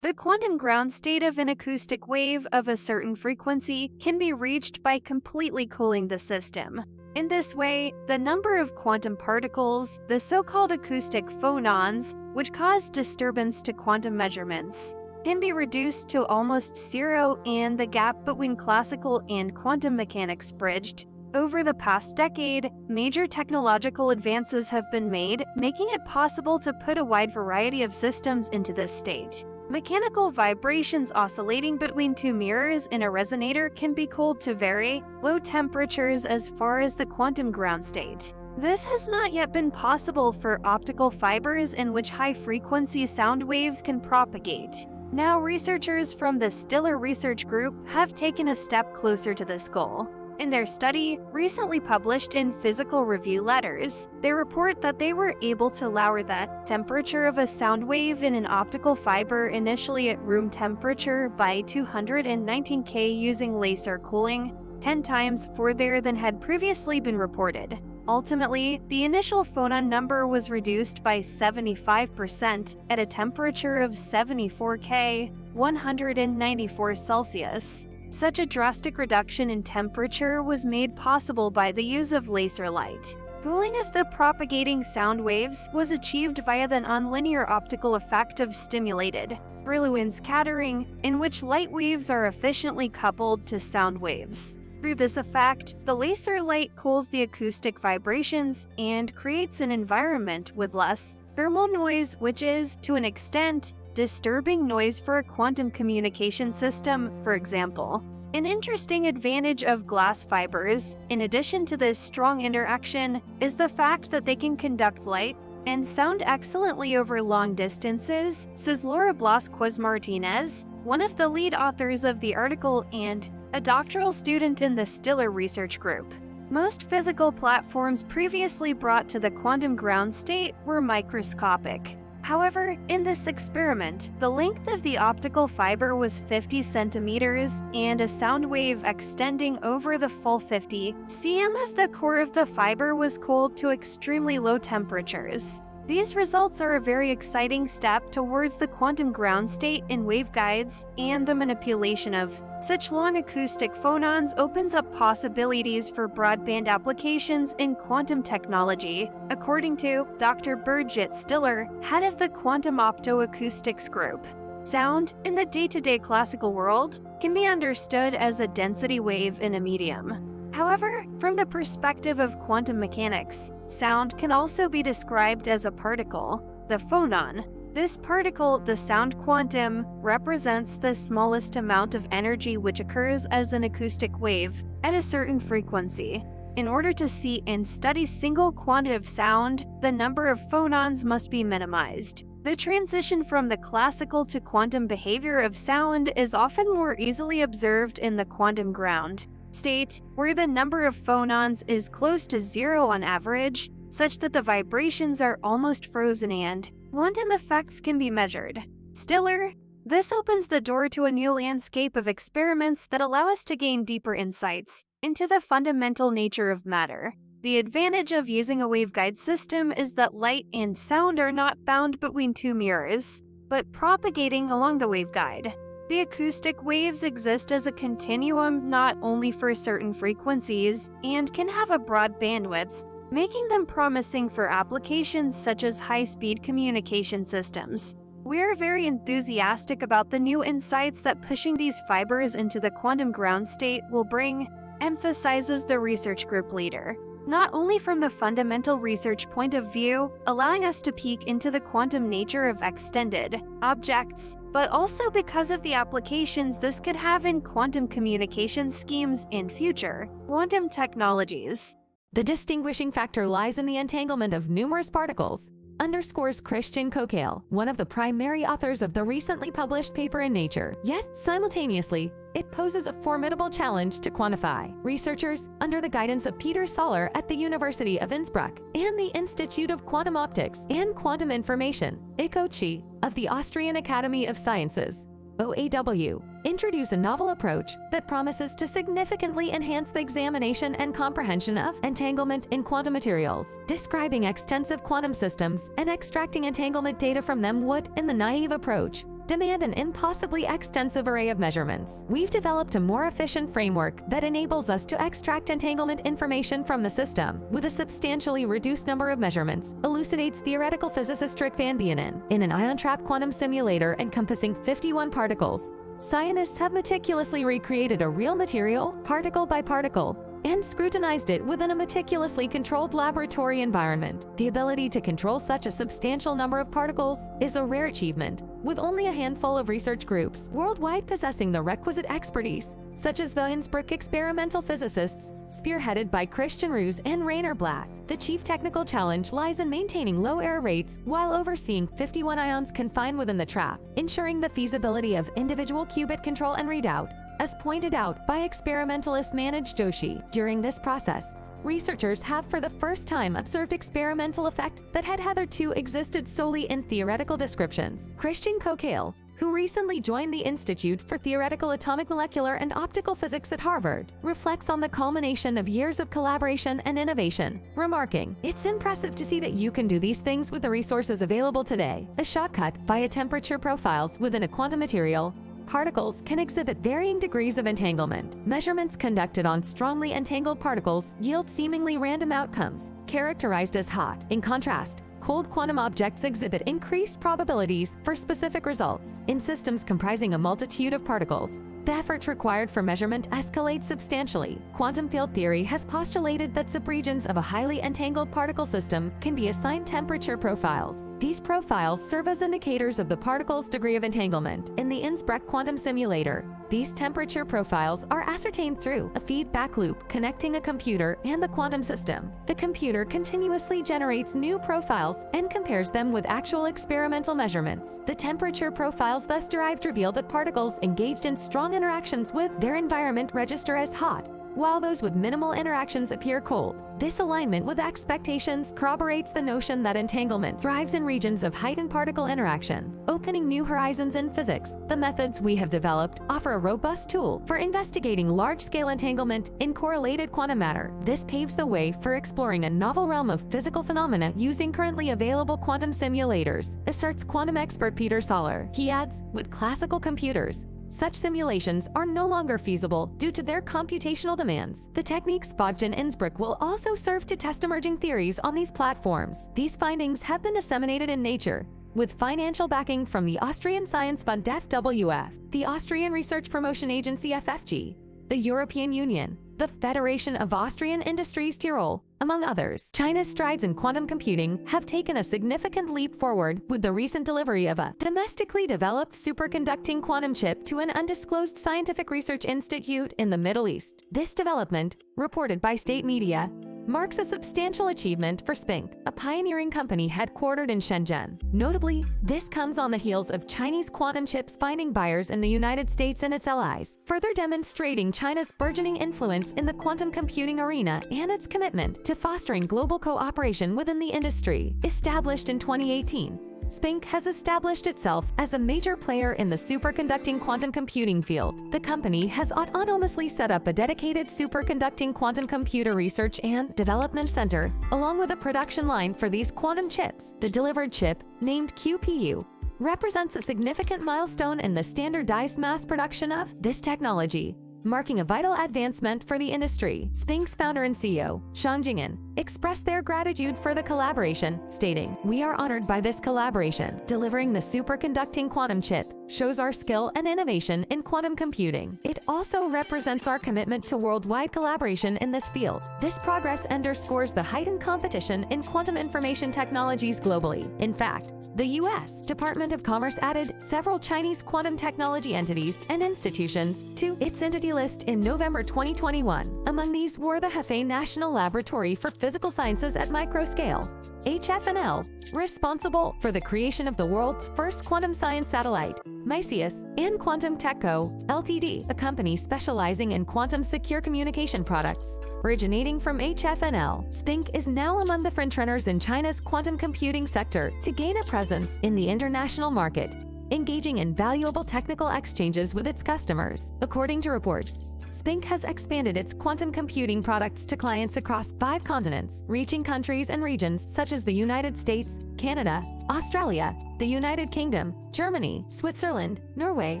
The quantum ground state of an acoustic wave of a certain frequency can be reached by completely cooling the system. In this way, the number of quantum particles, the so-called acoustic phonons, which cause disturbance to quantum measurements, can be reduced to almost zero and the gap between classical and quantum mechanics bridged. Over the past decade, major technological advances have been made, making it possible to put a wide variety of systems into this state. Mechanical vibrations oscillating between two mirrors in a resonator can be cooled to very low temperatures as far as the quantum ground state. This has not yet been possible for optical fibers in which high-frequency sound waves can propagate. Now, researchers from the Stiller Research Group have taken a step closer to this goal. In their study, recently published in Physical Review Letters, they report that they were able to lower the temperature of a sound wave in an optical fiber initially at room temperature by 219 K using laser cooling, 10 times further than had previously been reported. Ultimately, the initial phonon number was reduced by 75% at a temperature of 74 K, 194 Celsius. Such a drastic reduction in temperature was made possible by the use of laser light. Cooling of the propagating sound waves was achieved via the nonlinear optical effect of stimulated Brillouin scattering, in which light waves are efficiently coupled to sound waves. Through this effect, the laser light cools the acoustic vibrations and creates an environment with less thermal noise, which is, to an extent, disturbing noise for a quantum communication system, for example. An interesting advantage of glass fibers, in addition to this strong interaction, is the fact that they can conduct light and sound excellently over long distances, says Laura Blasquez-Martinez, one of the lead authors of the article and a doctoral student in the Stiller Research Group. Most physical platforms previously brought to the quantum ground state were microscopic. However, in this experiment, the length of the optical fiber was 50 centimeters, and a sound wave extending over the full 50 cm of the core of the fiber was cooled to extremely low temperatures. These results are a very exciting step towards the quantum ground state in waveguides, and the manipulation of such long acoustic phonons opens up possibilities for broadband applications in quantum technology, according to Dr. Birgit Stiller, head of the Quantum Optoacoustics Group. Sound, in the day-to-day classical world, can be understood as a density wave in a medium. However, from the perspective of quantum mechanics, sound can also be described as a particle, the phonon. This particle, the sound quantum, represents the smallest amount of energy which occurs as an acoustic wave at a certain frequency. In order to see and study single quantity sound, the number of phonons must be minimized. The transition from the classical to quantum behavior of sound is often more easily observed in the quantum ground state, where the number of phonons is close to zero on average, such that the vibrations are almost frozen and quantum effects can be measured. Stiller, this opens the door to a new landscape of experiments that allow us to gain deeper insights into the fundamental nature of matter. The advantage of using a waveguide system is that light and sound are not bound between two mirrors, but propagating along the waveguide. The acoustic waves exist as a continuum not only for certain frequencies and can have a broad bandwidth, making them promising for applications such as high-speed communication systems. We're very enthusiastic about the new insights that pushing these fibers into the quantum ground state will bring, emphasizes the research group leader. Not only from the fundamental research point of view, allowing us to peek into the quantum nature of extended objects, but also because of the applications this could have in quantum communication schemes and future quantum technologies. The distinguishing factor lies in the entanglement of numerous particles, underscores Christian Kokale, one of the primary authors of the recently published paper in Nature. Yet, simultaneously, it poses a formidable challenge to quantify. Researchers, under the guidance of Peter Soller at the University of Innsbruck and the Institute of Quantum Optics and Quantum Information, ICOCHI, of the Austrian Academy of Sciences, OAW, introduce a novel approach that promises to significantly enhance the examination and comprehension of entanglement in quantum materials. Describing extensive quantum systems and extracting entanglement data from them would, in the naive approach, demand an impossibly extensive array of measurements. We've developed a more efficient framework that enables us to extract entanglement information from the system with a substantially reduced number of measurements, elucidates theoretical physicist Rick Van Bienen. In an ion-trap quantum simulator encompassing 51 particles, scientists have meticulously recreated a real material, particle by particle, and scrutinized it within a meticulously controlled laboratory environment. The ability to control such a substantial number of particles is a rare achievement, with only a handful of research groups worldwide possessing the requisite expertise, such as the Innsbruck experimental physicists, spearheaded by Christian Roos and Rainer Black. The chief technical challenge lies in maintaining low error rates while overseeing 51 ions confined within the trap, ensuring the feasibility of individual qubit control and readout, as pointed out by experimentalist Manoj Joshi. During this process, researchers have for the first time observed experimental effect that had hitherto existed solely in theoretical descriptions. Christian Kokale, who recently joined the Institute for Theoretical Atomic Molecular and Optical Physics at Harvard, reflects on the culmination of years of collaboration and innovation, remarking, "It's impressive to see that you can do these things with the resources available today. A shortcut via temperature profiles within a quantum material. Particles can exhibit varying degrees of entanglement. Measurements conducted on strongly entangled particles yield seemingly random outcomes, characterized as hot. In contrast, cold quantum objects exhibit increased probabilities for specific results. In systems comprising a multitude of particles, the effort required for measurement escalates substantially. Quantum field theory has postulated that subregions of a highly entangled particle system can be assigned temperature profiles. These profiles serve as indicators of the particle's degree of entanglement. In the Innsbruck quantum simulator, these temperature profiles are ascertained through a feedback loop connecting a computer and the quantum system. The computer continuously generates new profiles and compares them with actual experimental measurements. The temperature profiles thus derived reveal that particles engaged in strong interactions with their environment register as hot, while those with minimal interactions appear cold. This alignment with expectations corroborates the notion that entanglement thrives in regions of heightened particle interaction, opening new horizons in physics. The methods we have developed offer a robust tool for investigating large-scale entanglement in correlated quantum matter. This paves the way for exploring a novel realm of physical phenomena using currently available quantum simulators, asserts quantum expert Peter Soller. He adds, with classical computers, such simulations are no longer feasible due to their computational demands. The techniques fudged in Innsbruck will also serve to test emerging theories on these platforms. These findings have been disseminated in Nature, with financial backing from the Austrian Science Fund FWF, the Austrian Research Promotion Agency FFG, the European Union, the Federation of Austrian Industries Tyrol, among others. China's strides in quantum computing have taken a significant leap forward with the recent delivery of a domestically developed superconducting quantum chip to an undisclosed scientific research institute in the Middle East. This development, reported by state media, marks a substantial achievement for Spink, a pioneering company headquartered in Shenzhen. Notably, this comes on the heels of Chinese quantum chips finding buyers in the United States and its allies, further demonstrating China's burgeoning influence in the quantum computing arena and its commitment to fostering global cooperation within the industry. Established in 2018, Spink has established itself as a major player in the superconducting quantum computing field. The company has autonomously set up a dedicated superconducting quantum computer research and development center, along with a production line for these quantum chips. The delivered chip, named QPU, represents a significant milestone in the standardized mass production of this technology, marking a vital advancement for the industry. Spink's founder and CEO, Shang Jing'an, expressed their gratitude for the collaboration, stating, "We are honored by this collaboration. Delivering the superconducting quantum chip shows our skill and innovation in quantum computing. It also represents our commitment to worldwide collaboration in this field. This progress underscores the heightened competition in quantum information technologies globally." In fact, the U.S. Department of Commerce added several Chinese quantum technology entities and institutions to its entity list in November 2021. Among these were the Hefei National Laboratory for Physical Sciences at Microscale, HFNL, responsible for the creation of the world's first quantum science satellite, Mycius, and Quantum Tech Co., Ltd., a company specializing in quantum secure communication products. Originating from HFNL, Spink is now among the frontrunners in China's quantum computing sector to gain a presence in the international market, engaging in valuable technical exchanges with its customers. According to reports, Spink has expanded its quantum computing products to clients across 5 continents, reaching countries and regions such as the United States, Canada, Australia, the United Kingdom, Germany, Switzerland, Norway,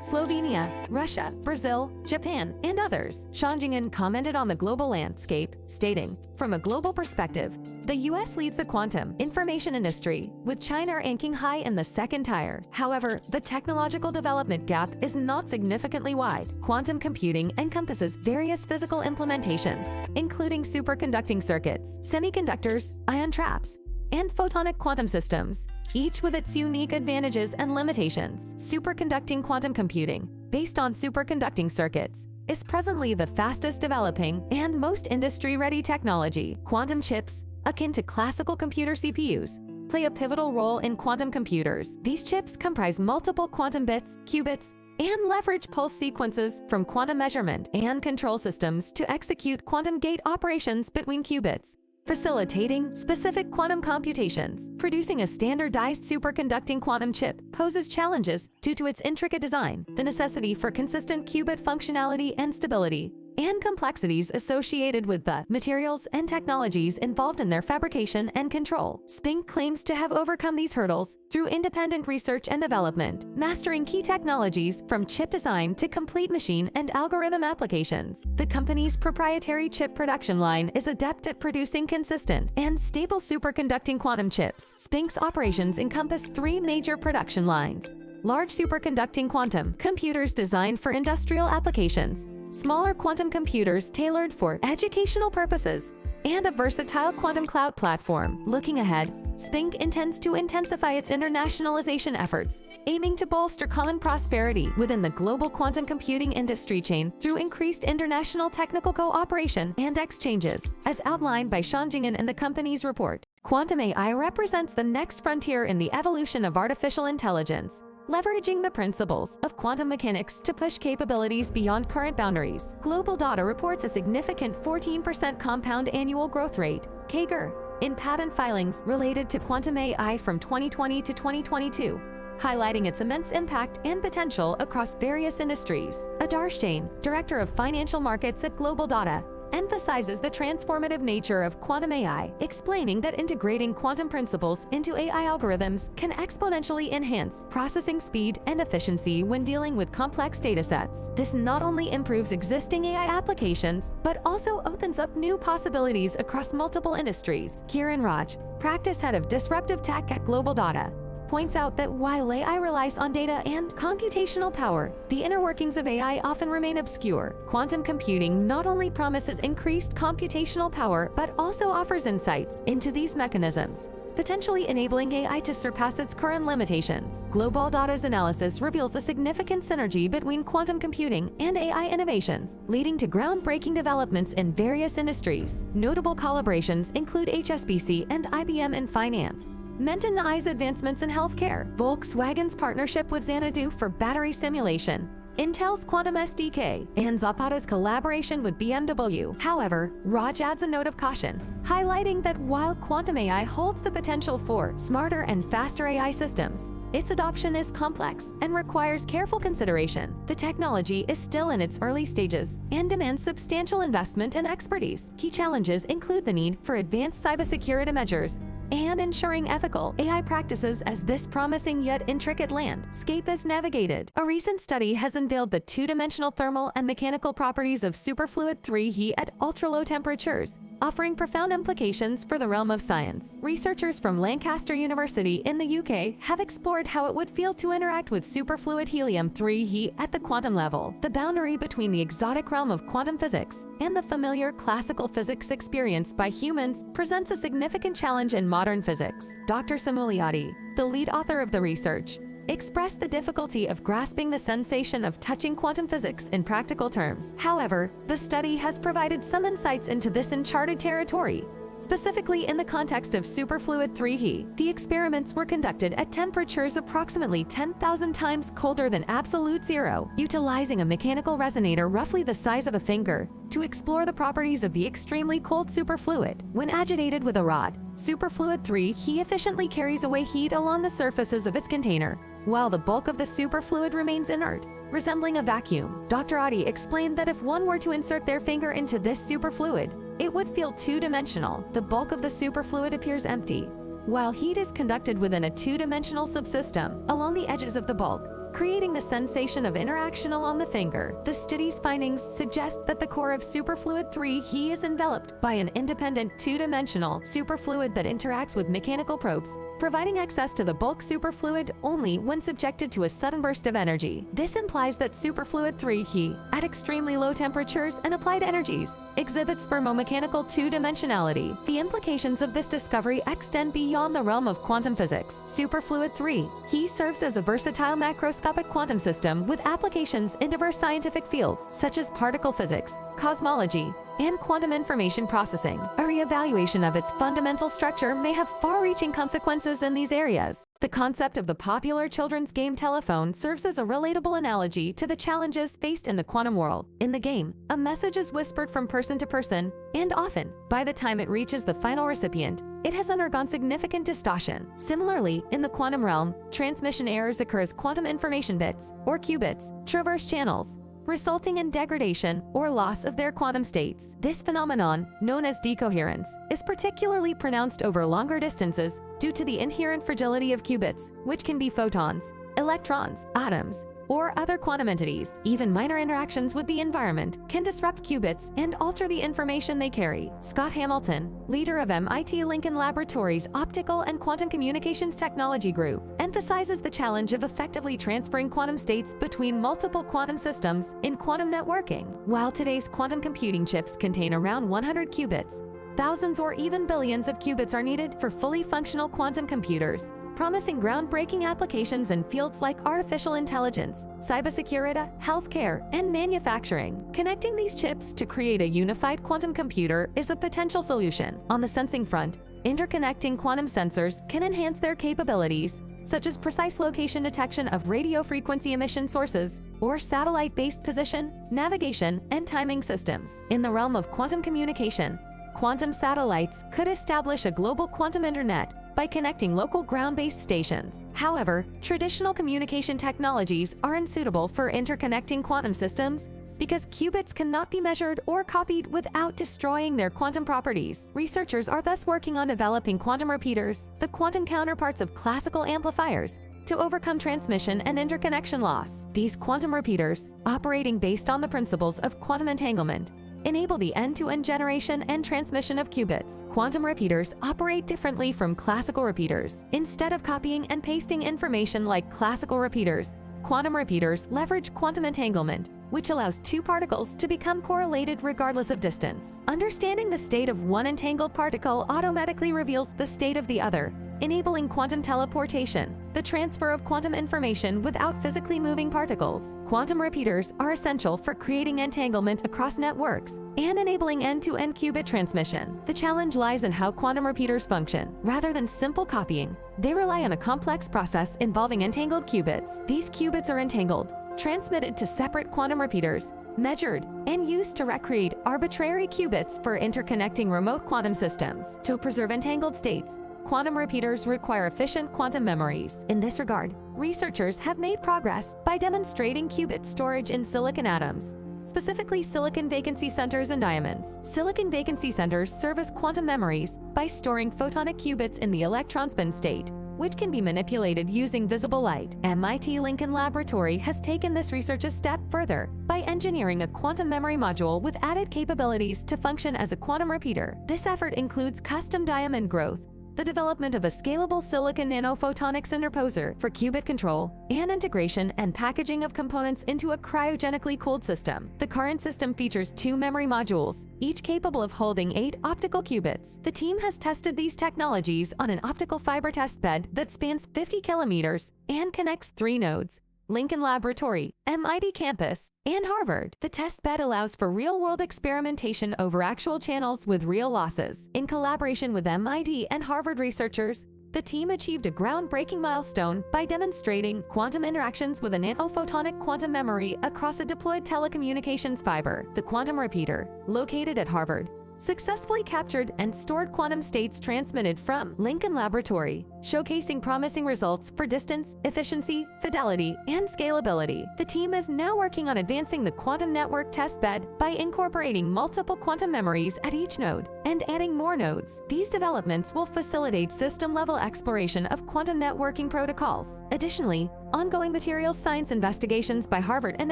Slovenia, Russia, Brazil, Japan, and others. Shangjingan commented on the global landscape, stating, "From a global perspective, the US leads the quantum information industry, with China ranking high in the second tier. However, the technological development gap is not significantly wide. Quantum computing encompasses various physical implementations, including superconducting circuits, semiconductors, ion traps, and photonic quantum systems, each with its unique advantages and limitations. Superconducting quantum computing, based on superconducting circuits, is presently the fastest developing and most industry-ready technology. Quantum chips, akin to classical computer CPUs, play a pivotal role in quantum computers. These chips comprise multiple quantum bits, qubits, and leverage pulse sequences from quantum measurement and control systems to execute quantum gate operations between qubits, facilitating specific quantum computations. Producing a standardized superconducting quantum chip poses challenges due to its intricate design, the necessity for consistent qubit functionality and stability, and complexities associated with the materials and technologies involved in their fabrication and control. Spink claims to have overcome these hurdles through independent research and development, mastering key technologies from chip design to complete machine and algorithm applications. The company's proprietary chip production line is adept at producing consistent and stable superconducting quantum chips. Spink's operations encompass 3 major production lines: large superconducting quantum computers designed for industrial applications, smaller quantum computers tailored for educational purposes, and a versatile quantum cloud platform. Looking ahead, Spink intends to intensify its internationalization efforts, aiming to bolster common prosperity within the global quantum computing industry chain through increased international technical cooperation and exchanges, as outlined by Shangjingan in the company's report. Quantum AI represents the next frontier in the evolution of artificial intelligence, leveraging the principles of quantum mechanics to push capabilities beyond current boundaries. Global Data reports a significant 14% compound annual growth rate, CAGR, in patent filings related to quantum AI from 2020 to 2022, highlighting its immense impact and potential across various industries. Adar Shane, Director of Financial Markets at Global Data, emphasizes the transformative nature of quantum AI, explaining that integrating quantum principles into AI algorithms can exponentially enhance processing speed and efficiency when dealing with complex datasets. This not only improves existing AI applications, but also opens up new possibilities across multiple industries. Kiran Raj, Practice Head of Disruptive Tech at Global Data, points out that while AI relies on data and computational power, the inner workings of AI often remain obscure. Quantum computing not only promises increased computational power, but also offers insights into these mechanisms, potentially enabling AI to surpass its current limitations. Global Data's analysis reveals a significant synergy between quantum computing and AI innovations, leading to groundbreaking developments in various industries. Notable collaborations include HSBC and IBM in finance, Menton Eye's advancements in healthcare, Volkswagen's partnership with Xanadu for battery simulation, Intel's Quantum SDK, and Zapata's collaboration with BMW. However, Raj adds a note of caution, highlighting that while quantum AI holds the potential for smarter and faster AI systems, its adoption is complex and requires careful consideration. The technology is still in its early stages and demands substantial investment and expertise. Key challenges include the need for advanced cybersecurity measures and ensuring ethical AI practices as this promising yet intricate landscape is navigated. A recent study has unveiled the two-dimensional thermal and mechanical properties of superfluid 3He at ultra-low temperatures, offering profound implications for the realm of science. Researchers from Lancaster University in the UK have explored how it would feel to interact with superfluid helium-3He at the quantum level. The boundary between the exotic realm of quantum physics and the familiar classical physics experienced by humans presents a significant challenge in modern physics. Dr. Samuliati, the lead author of the research, expressed the difficulty of grasping the sensation of touching quantum physics in practical terms. However, the study has provided some insights into this uncharted territory. Specifically in the context of superfluid 3He, the experiments were conducted at temperatures approximately 10,000 times colder than absolute zero, utilizing a mechanical resonator roughly the size of a finger to explore the properties of the extremely cold superfluid. When agitated with a rod, superfluid 3He efficiently carries away heat along the surfaces of its container, while the bulk of the superfluid remains inert, resembling a vacuum. Dr. Adi explained that if one were to insert their finger into this superfluid, it would feel two-dimensional. The bulk of the superfluid appears empty, while heat is conducted within a two-dimensional subsystem along the edges of the bulk, creating the sensation of interaction along the finger. The study's findings suggest that the core of superfluid 3 He is enveloped by an independent two-dimensional superfluid that interacts with mechanical probes, providing access to the bulk superfluid only when subjected to a sudden burst of energy. This implies that superfluid 3 He, at extremely low temperatures and applied energies, exhibits thermomechanical two-dimensionality. The implications of this discovery extend beyond the realm of quantum physics. Superfluid 3 He serves as a versatile macroscopic quantum system with applications in diverse scientific fields such as particle physics, cosmology, and quantum information processing. A reevaluation of its fundamental structure may have far-reaching consequences in these areas. The concept of the popular children's game telephone serves as a relatable analogy to the challenges faced in the quantum world. In the game, a message is whispered from person to person, and often, by the time it reaches the final recipient, it has undergone significant distortion. Similarly, in the quantum realm, transmission errors occur as quantum information bits, or qubits, traverse channels, resulting in degradation or loss of their quantum states. This phenomenon, known as decoherence, is particularly pronounced over longer distances due to the inherent fragility of qubits, which can be photons, electrons, atoms, or other quantum entities. Even minor interactions with the environment can disrupt qubits and alter the information they carry. Scott Hamilton, leader of MIT Lincoln Laboratories' Optical and Quantum Communications Technology Group, emphasizes the challenge of effectively transferring quantum states between multiple quantum systems in quantum networking. While today's quantum computing chips contain around 100 qubits, thousands or even billions of qubits are needed for fully functional quantum computers, promising groundbreaking applications in fields like artificial intelligence, cybersecurity, healthcare, and manufacturing. Connecting these chips to create a unified quantum computer is a potential solution. On the sensing front, interconnecting quantum sensors can enhance their capabilities, such as precise location detection of radio frequency emission sources, or satellite-based position, navigation, and timing systems. In the realm of quantum communication, quantum satellites could establish a global quantum internet by connecting local ground-based stations. However, traditional communication technologies are unsuitable for interconnecting quantum systems because qubits cannot be measured or copied without destroying their quantum properties. Researchers are thus working on developing quantum repeaters, the quantum counterparts of classical amplifiers, to overcome transmission and interconnection loss. These quantum repeaters, operating based on the principles of quantum entanglement, enable the end-to-end generation and transmission of qubits. Quantum repeaters operate differently from classical repeaters. Instead of copying and pasting information like classical repeaters, quantum repeaters leverage quantum entanglement, which allows two particles to become correlated regardless of distance. Understanding the state of one entangled particle automatically reveals the state of the other, enabling quantum teleportation, the transfer of quantum information without physically moving particles. Quantum repeaters are essential for creating entanglement across networks and enabling end-to-end qubit transmission. The challenge lies in how quantum repeaters function. Rather than simple copying, they rely on a complex process involving entangled qubits. These qubits are entangled, transmitted to separate quantum repeaters, measured, and used to recreate arbitrary qubits for interconnecting remote quantum systems. To preserve entangled states, quantum repeaters require efficient quantum memories. In this regard, researchers have made progress by demonstrating qubit storage in silicon atoms, specifically silicon vacancy centers and diamonds. Silicon vacancy centers serve as quantum memories by storing photonic qubits in the electron spin state, which can be manipulated using visible light. MIT Lincoln Laboratory has taken this research a step further by engineering a quantum memory module with added capabilities to function as a quantum repeater. This effort includes custom diamond growth, the development of a scalable silicon nanophotonics interposer for qubit control, and integration and packaging of components into a cryogenically cooled system. The current system features 2 memory modules, each capable of holding 8 optical qubits. The team has tested these technologies on an optical fiber test bed that spans 50 kilometers and connects 3 nodes: Lincoln Laboratory, MIT campus, and Harvard. The test bed allows for real-world experimentation over actual channels with real losses. In collaboration with MIT and Harvard researchers, the team achieved a groundbreaking milestone by demonstrating quantum interactions with a nanophotonic quantum memory across a deployed telecommunications fiber. The quantum repeater, located at Harvard, successfully captured and stored quantum states transmitted from Lincoln Laboratory, showcasing promising results for distance, efficiency, fidelity, and scalability. The team is now working on advancing the quantum network test bed by incorporating multiple quantum memories at each node, and adding more nodes. These developments will facilitate system-level exploration of quantum networking protocols. Additionally, ongoing materials science investigations by Harvard and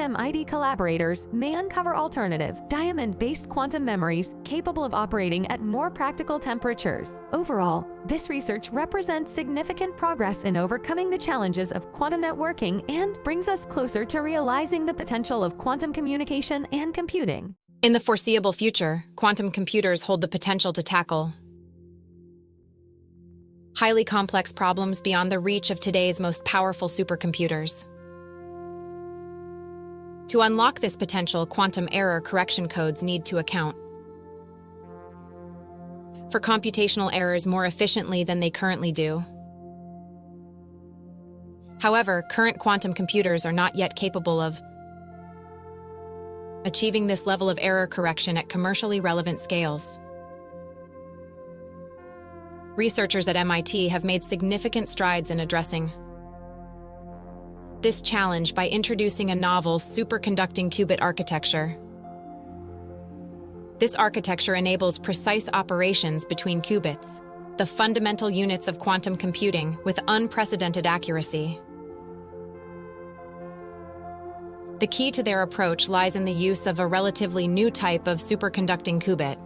MIT collaborators may uncover alternative, diamond-based quantum memories capable of operating at more practical temperatures. Overall, this research represents significant progress in overcoming the challenges of quantum networking and brings us closer to realizing the potential of quantum communication and computing. In the foreseeable future, quantum computers hold the potential to tackle highly complex problems beyond the reach of today's most powerful supercomputers. To unlock this potential, quantum error correction codes need to account for computational errors more efficiently than they currently do. However, current quantum computers are not yet capable of achieving this level of error correction at commercially relevant scales. Researchers at MIT have made significant strides in addressing this challenge by introducing a novel superconducting qubit architecture. This architecture enables precise operations between qubits, the fundamental units of quantum computing, with unprecedented accuracy. The key to their approach lies in the use of a relatively new type of superconducting qubit,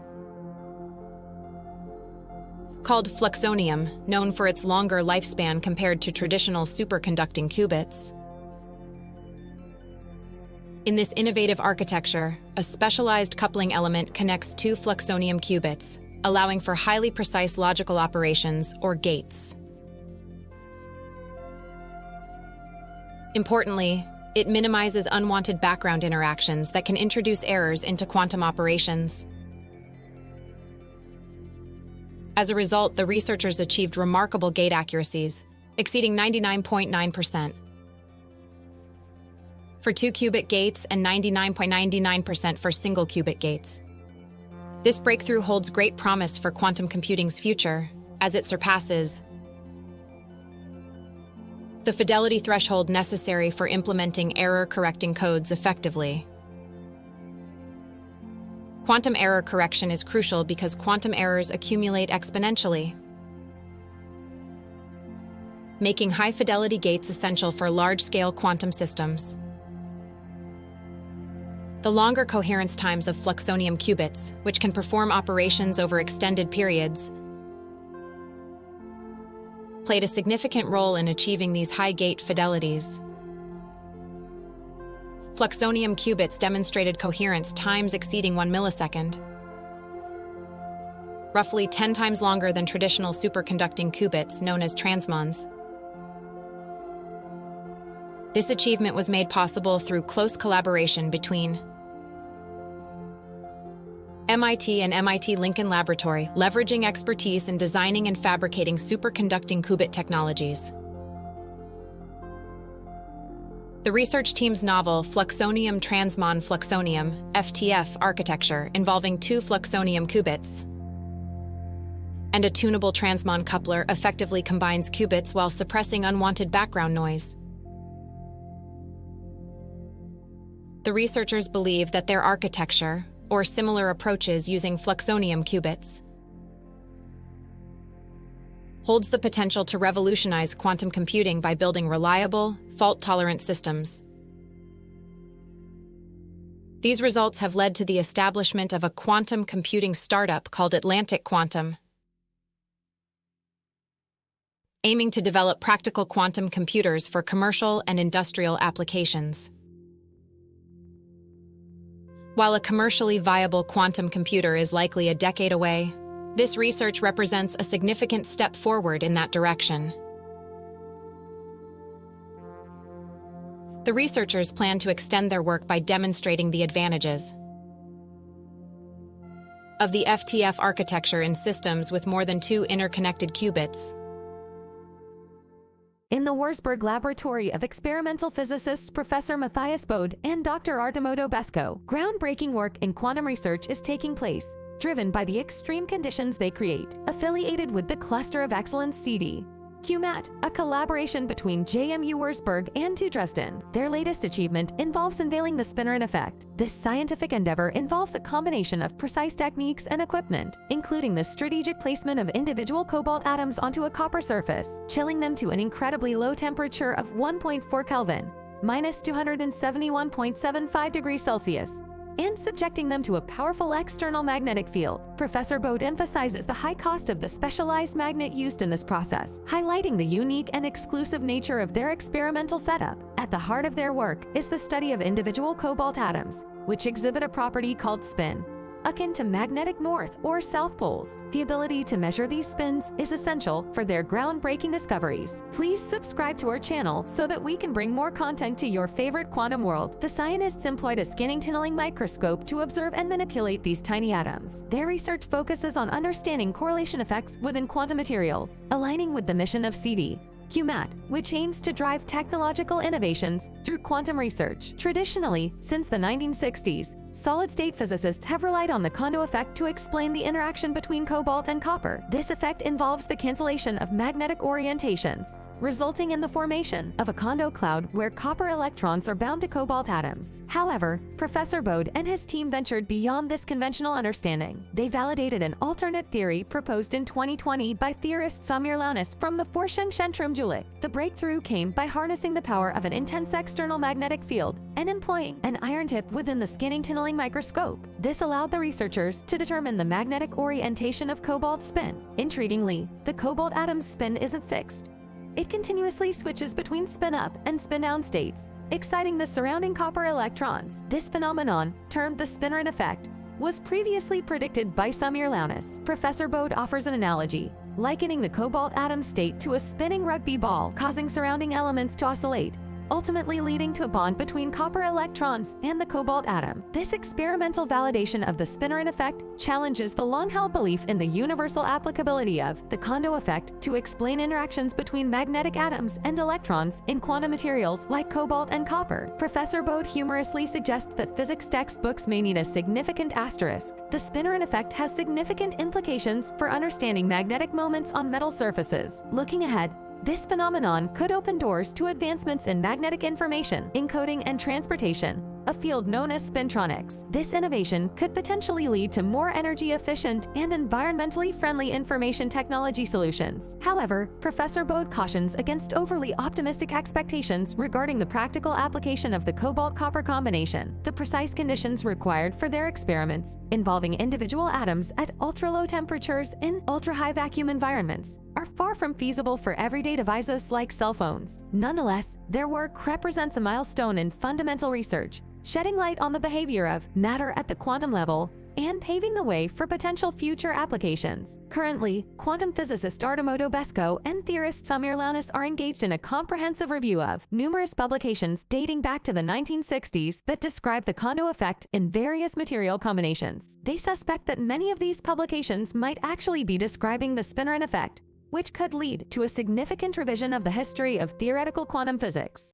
called fluxonium, known for its longer lifespan compared to traditional superconducting qubits. In this innovative architecture, a specialized coupling element connects two fluxonium qubits, allowing for highly precise logical operations, or gates. Importantly, it minimizes unwanted background interactions that can introduce errors into quantum operations. As a result, the researchers achieved remarkable gate accuracies, exceeding 99.9% for 2-qubit gates and 99.99% for single-qubit gates. This breakthrough holds great promise for quantum computing's future, as it surpasses the fidelity threshold necessary for implementing error-correcting codes effectively. Quantum error correction is crucial because quantum errors accumulate exponentially, making high-fidelity gates essential for large-scale quantum systems. The longer coherence times of fluxonium qubits, which can perform operations over extended periods, played a significant role in achieving these high gate fidelities. Fluxonium qubits demonstrated coherence times exceeding 1 millisecond, roughly 10 times longer than traditional superconducting qubits known as transmons. This achievement was made possible through close collaboration between MIT and MIT Lincoln Laboratory, leveraging expertise in designing and fabricating superconducting qubit technologies. The research team's novel Fluxonium Transmon Fluxonium (FTF) architecture, involving 2 fluxonium qubits and a tunable transmon coupler, effectively combines qubits while suppressing unwanted background noise. The researchers believe that their architecture, or similar approaches using fluxonium qubits, holds the potential to revolutionize quantum computing by building reliable, fault-tolerant systems. These results have led to the establishment of a quantum computing startup called Atlantic Quantum, aiming to develop practical quantum computers for commercial and industrial applications. While a commercially viable quantum computer is likely a decade away, this research represents a significant step forward in that direction. The researchers plan to extend their work by demonstrating the advantages of the FTF architecture in systems with more than 2 interconnected qubits. In the Wurzburg Laboratory of Experimental Physicists Professor Matthias Bode and Dr. Artemodo Besko, groundbreaking work in quantum research is taking place, driven by the extreme conditions they create. Affiliated with the Cluster of Excellence CD, QMAT, a collaboration between JMU Wurzburg and TU Dresden. Their latest achievement involves unveiling the Spinnerin effect. This scientific endeavor involves a combination of precise techniques and equipment, including the strategic placement of individual cobalt atoms onto a copper surface, chilling them to an incredibly low temperature of 1.4 Kelvin, minus 271.75 degrees Celsius, and subjecting them to a powerful external magnetic field. Professor Bode emphasizes the high cost of the specialized magnet used in this process, highlighting the unique and exclusive nature of their experimental setup. At the heart of their work is the study of individual cobalt atoms, which exhibit a property called spin, akin to magnetic north or south poles. The ability to measure these spins is essential for their groundbreaking discoveries. Please subscribe to our channel so that we can bring more content to your favorite quantum world. The scientists employed a scanning tunneling microscope to observe and manipulate these tiny atoms. Their research focuses on understanding correlation effects within quantum materials, aligning with the mission of CD, QMAT, which aims to drive technological innovations through quantum research. Traditionally, since the 1960s, solid-state physicists have relied on the Kondo effect to explain the interaction between cobalt and copper. This effect involves the cancellation of magnetic orientations, resulting in the formation of a Kondo cloud where copper electrons are bound to cobalt atoms. However, Professor Bode and his team ventured beyond this conventional understanding. They validated an alternate theory proposed in 2020 by theorist Samir Launis from the Forschungszentrum Jülich. The breakthrough came by harnessing the power of an intense external magnetic field and employing an iron tip within the scanning tunneling microscope. This allowed the researchers to determine the magnetic orientation of cobalt's spin. Intriguingly, the cobalt atom's spin isn't fixed. It continuously switches between spin-up and spin-down states, exciting the surrounding copper electrons. This phenomenon, termed the Spinnerin effect, was previously predicted by Samir Launis. Professor Bode offers an analogy, likening the cobalt atom state to a spinning rugby ball, causing surrounding elements to oscillate, ultimately leading to a bond between copper electrons and the cobalt atom. This experimental validation of the Spinnerin effect challenges the long-held belief in the universal applicability of the Kondo effect to explain interactions between magnetic atoms and electrons in quantum materials like cobalt and copper. Professor Bode humorously suggests that physics textbooks may need a significant asterisk. The Spinnerin effect has significant implications for understanding magnetic moments on metal surfaces. Looking ahead, this phenomenon could open doors to advancements in magnetic information, encoding, and transportation, a field known as spintronics. This innovation could potentially lead to more energy-efficient and environmentally friendly information technology solutions. However, Professor Bode cautions against overly optimistic expectations regarding the practical application of the cobalt-copper combination. The precise conditions required for their experiments, involving individual atoms at ultra-low temperatures in ultra-high vacuum environments, are far from feasible for everyday devices like cell phones. Nonetheless, their work represents a milestone in fundamental research, shedding light on the behavior of matter at the quantum level and paving the way for potential future applications. Currently, quantum physicist Artemo Dobesco and theorist Samir Launis are engaged in a comprehensive review of numerous publications dating back to the 1960s that describe the Kondo effect in various material combinations. They suspect that many of these publications might actually be describing the Spinnerin effect, which could lead to a significant revision of the history of theoretical quantum physics.